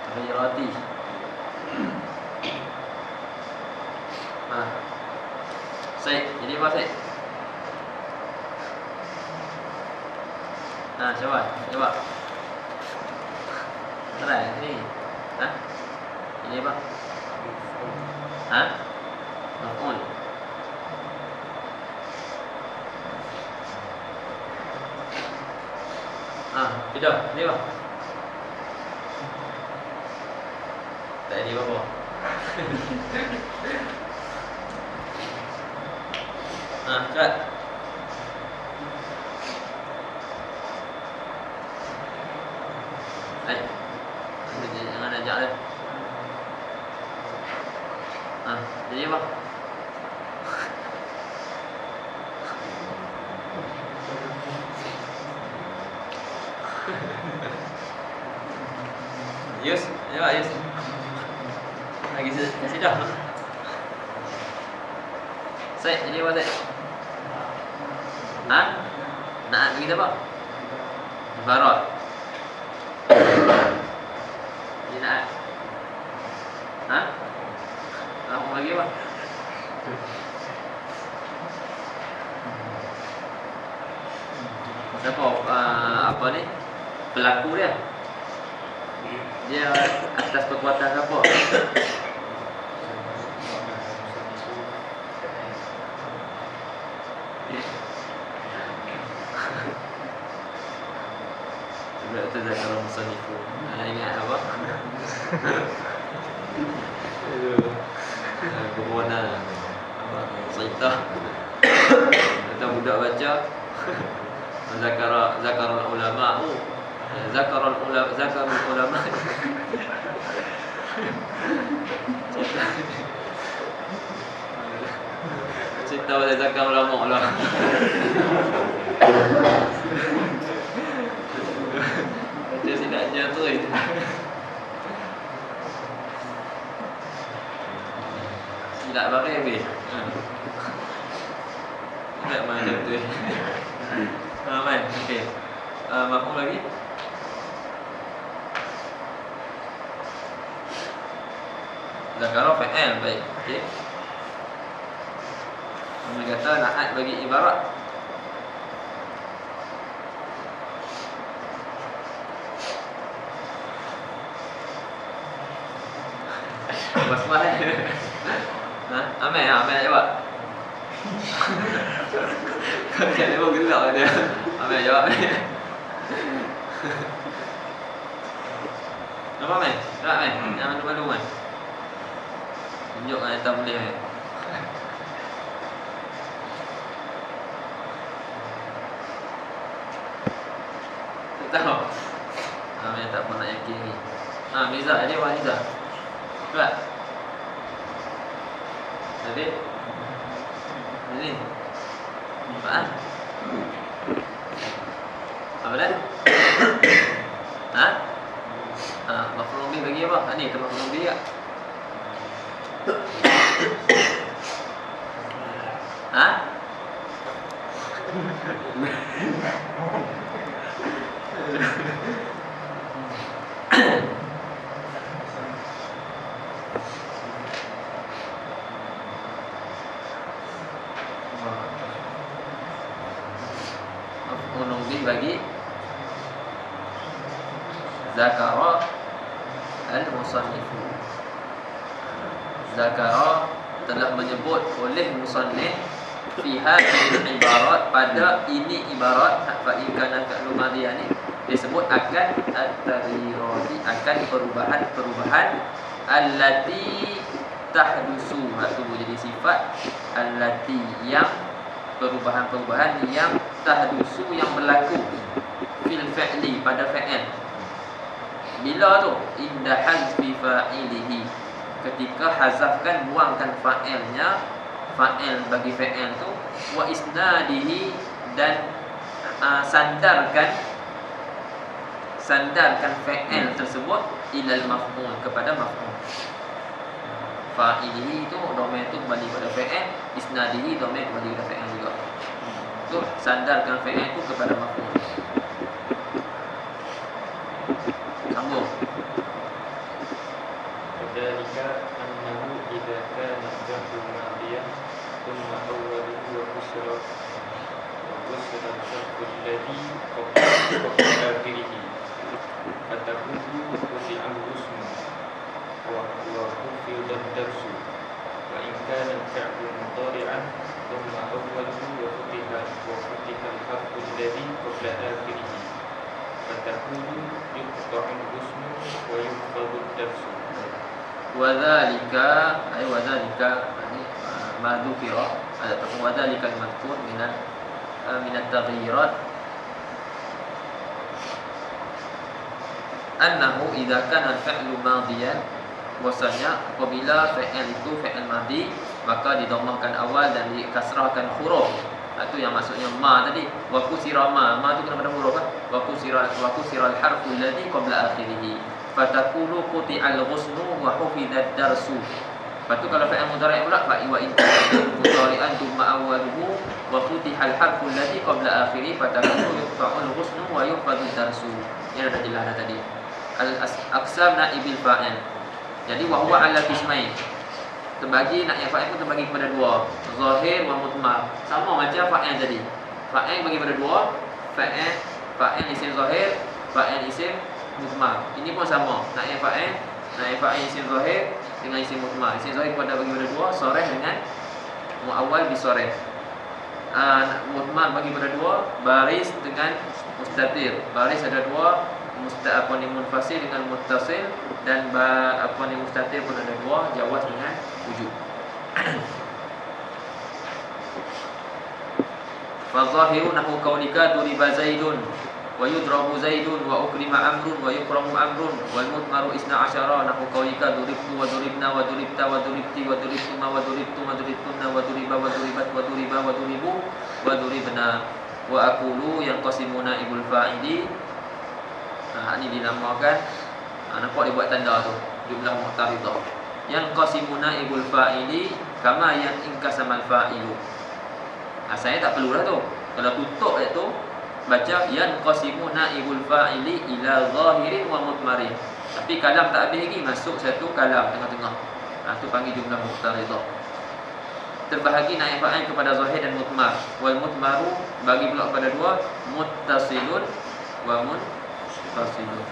Taghyirati. Syed, jadi apa Syed? Coba. Try ni. Ini apa? Maf'ul. Tidak, ni apa? Tadi apa? Cepat. Baik. Jangan ajak dia. Jadi apa? Yus, ya Pak Yus. Lagi kasih dah. Saya jadi apa saya? Nak begitu apa? Ibarat. Ini nak. Apa lagi apa? Siapa apa ni? Pelaku dia. Dia atas perbuatan apa? Itu zakar musanifu. Ingat apa? Corona. Apa? Cerita. Tentang budak baca. Zakarul ulama. Zakarul ulama. Cerita pada zakar ulama lah. Baca silap je tu. Silap barang habis. Silap macam tu. Aman. Okey. Mafhum lagi? Zakara fa'al baik. Okey. Kami kata na'at bagi ibarat. Basmah Amel jawab. Kau dia pun gelak dia. Amel jawab. Apa Amel? Tak Amel? Jangan malu-malu kan? Tunjuk kan tak boleh Amel. Tak tahu. Amel tak pernah yakin ni. Miza, dia Wan Miza. Cepat. Jadi ini apaan? Apa dah? Maf'ul bih bagi apa? Ni ke maf'ul bih tak? Bagi zakara al-musannifu. Zakara telah menyebut oleh musannif fi hadhihi ibarat, pada ini ibarat fa in kana fi'lu madhiyan ni disebut akan at-taghyirati, akan perubahan-perubahan allati tahdusu, itu jadi sifat allati, yang perubahan-perubahan yang tahdusu, yang berlaku fil fi'li, pada fa'il. Bila tu? Inda hazfi fa'ilihi, ketika hazafkan, buangkan fa'ilnya, fa'il bagi fa'il tu, wa isnadihi, dan sandarkan fa'il tersebut ilal maf'ul, kepada maf'ul. Fa'ilihi itu domain tu kembali pada fa'il, isnadihi domain kembali pada fa'il juga. Tu sandarkan fa'il itu kepada maf'ul. Sambung. Dzalika annahu idza kana fi'lu madhiyan thumma awwaluhu wa kusra al-harfu alladhi qabla akhirih fatakunu wudi'a al-ismu wa khufida ad-darsu, wa in kana al-fi'lu mudhari'an thumma awwaluhu wa futiha al-harfu alladhi qabla akhirih fatakunu yuqta'u al-ismu wa yukhfadu ad-darsu. Wadzalika ay wadzalika, ini ma dzukira ataupun wadzalikal madhkur minat taghyirat annahu idza kana al-fi'lu madiyan, bahwasanya apabila fi'il itu fi'il madi maka didommahkan awal dan dikasrahkan huruf. Itu yang maksudnya ma tadi, wa kusira ma tu kena pada huruf kan, wa kusira al-harfu alladhi qabla akhirih fatakulu quti'al ghusnu wa hufidad darsu. Lepas tu kalau fi'il mudhari' pula fa wa in mudhari'an dumma awwaluhu wa futihal harfu alladhi qabla akhirih fatakulu yuqta'ul ghusnu wa yuhfadud darsu. Ini dah jelas dah tadi. Al-aqsam naibil fa'il. Jadi wa huwa ala qismain. Terbagi naib fa'il pun terbagi kepada dua, zahir wa mudmar. Sama macam fa'il tadi. Fa'il bagi kepada dua, fa'il isim zahir, fa'il isim mudmar. Ini pun sama. Naib fa'il isim zahir dengan isim mudmar. Isim zahir pada bagi kepada dua, sharih dengan muawwal bi sharih. Mudmar bagi kepada dua, baris dengan mustatir. Baris ada dua, munfasil dengan muttasil, dan mustatir pun ada dua, jawaz dengan wujud. Fa zahiru nahu qaulika duriba zaidun wa yudrabu zaidun wa ukrima amrun wa yukramu amrun wal mudmaru isna asyara nahu qaulika duribtu wa duribna wa duribta wa duribti wa duribtuma wa duribtum wa duribtunna wa duriba wa duribat wa duriba wa duribu wa duribna wa aqulu yang qasimuna ibul fa'ili. Ini dinamakan, nampak dia buat tanda tu, jumlah mu'taridah. Yang qasimuna ibul fa'ili kama yang inkasamal fa'ilu. Saya tak perlu dah tu. Kalau tutup ayat tu, baca yang qasimuna ibul fa'ili ila zahirin wa mudmarin. Tapi kalam tak habis lagi, masuk satu kalam tengah-tengah. Tu panggil jumlah mu'taridah. Terbahagi naib fa'il kepada zahir dan mudmar. Wal mudmaru bagi pula kepada dua, muttasilun wa munfasilun.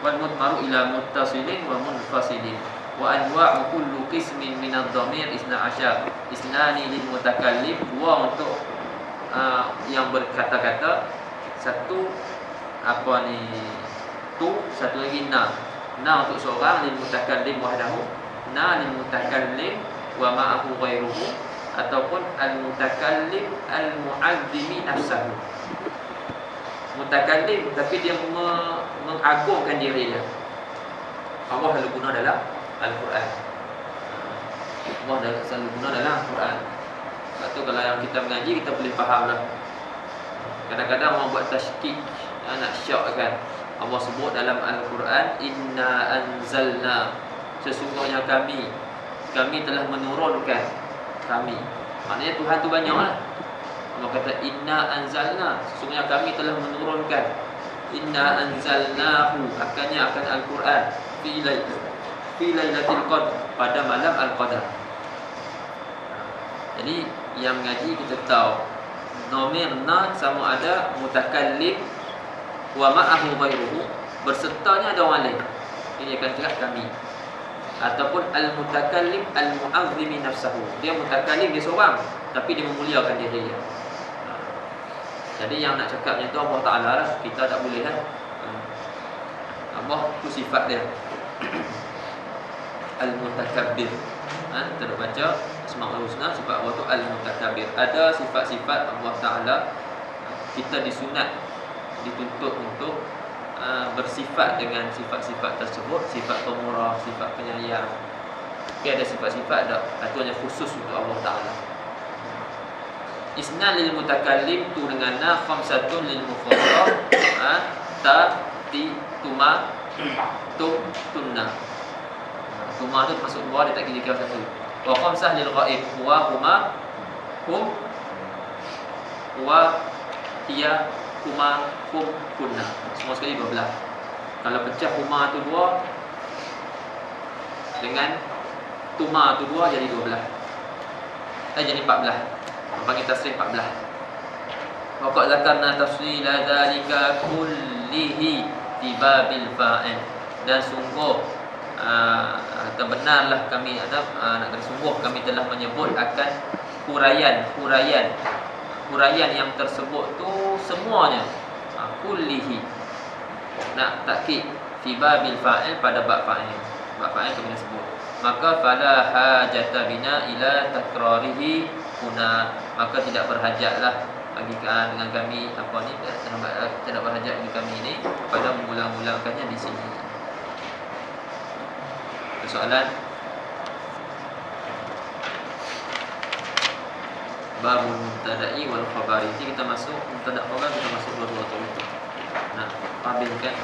Wal mudmaru ila muttasilin wa munfasilin. Wa anwa'u kullu qismin min ad-dhamir isna asyar. Isnani lil mutakallim, dua untuk yang berkata-kata, satu tu, satu lagi na untuk seorang, lil mutakallim wahdahu, na lil mutakallim wa ma'ahu ghairuhu, ataupun al mutakallim al mu'azzimi nafsahu. Mutakallim tapi dia mengagungkan diri dia. Allah selalu guna dalam Al-Quran. Allah selalu guna dalam Al-Quran. Sebab tu kalau yang kita mengaji, kita boleh faham lah. Kadang-kadang orang buat tashkik, nak syakkan. Allah sebut dalam Al-Quran, inna anzalna, sesungguhnya kami telah menurunkan. Kami, maknanya Tuhan tu banyak lah. Allah kata inna anzalna, sesungguhnya kami telah menurunkan. Inna anzalnahu, akannya akan Al-Quran fi lailatul qadr, pada malam Al-Qadar. Jadi yang mengaji kita tahu nomor na sama ada mutakallim wa ma'ahu ghairuhu, bersertanya ada orang lain. Ini akan cakap kami. Ataupun al-mutakallim al-mu'azzimi nafsahu, dia mutakallim, dia seorang tapi dia memuliakan diri dia. Jadi yang nak cakapnya tu Allah Ta'ala lah, kita tak boleh lah. Allah tu sifat dia al-mutakabbir. Kita nak baca Asmaul Husna, sifat Allah tu al-mutakabbir. Ada sifat-sifat Allah Ta'ala, kita disunat, dituntut untuk bersifat dengan sifat-sifat tersebut, sifat pemurah, sifat penyayang. Tapi ada sifat-sifat itu hanya khusus untuk Allah Ta'ala. Isna lil mutakallim tu dengan na, khamsatun lil mukhatab, ta, ti, tuma, tum, tunna. Tuma tu masuk dua, dia tak kira-kira satu. Wa khamsah lil ghaib, huwa, huma, hum, huwa, hiya, huma, hum, kunna. Semua sekali 12. Kalau pecah huma tu 2 dengan tuma tu 2, jadi 12. Jadi 14. Panggil tasrif 14. Waqad zakarna tafsila dzalika kullihi tibabil fa'il. Dan sungguh atau benarlah kami sungguh kami telah menyebut akan huraian yang tersebut tu semuanya. Kullihi, nak takkid fi babil fa'il pada bab fa'il. Bab fa'il kami sebut maka fala hajata bina ila takrarihi huna, maka tidak berhajatlah bagi dengan kami tidak berhajat bagi kami ini pada mengulang-ulangkannya di sini. Soalan babul mubtada'i wal khabari. Kita masuk mubtada' khabar, kita masuk dua-dua tu. Nah, ambilkan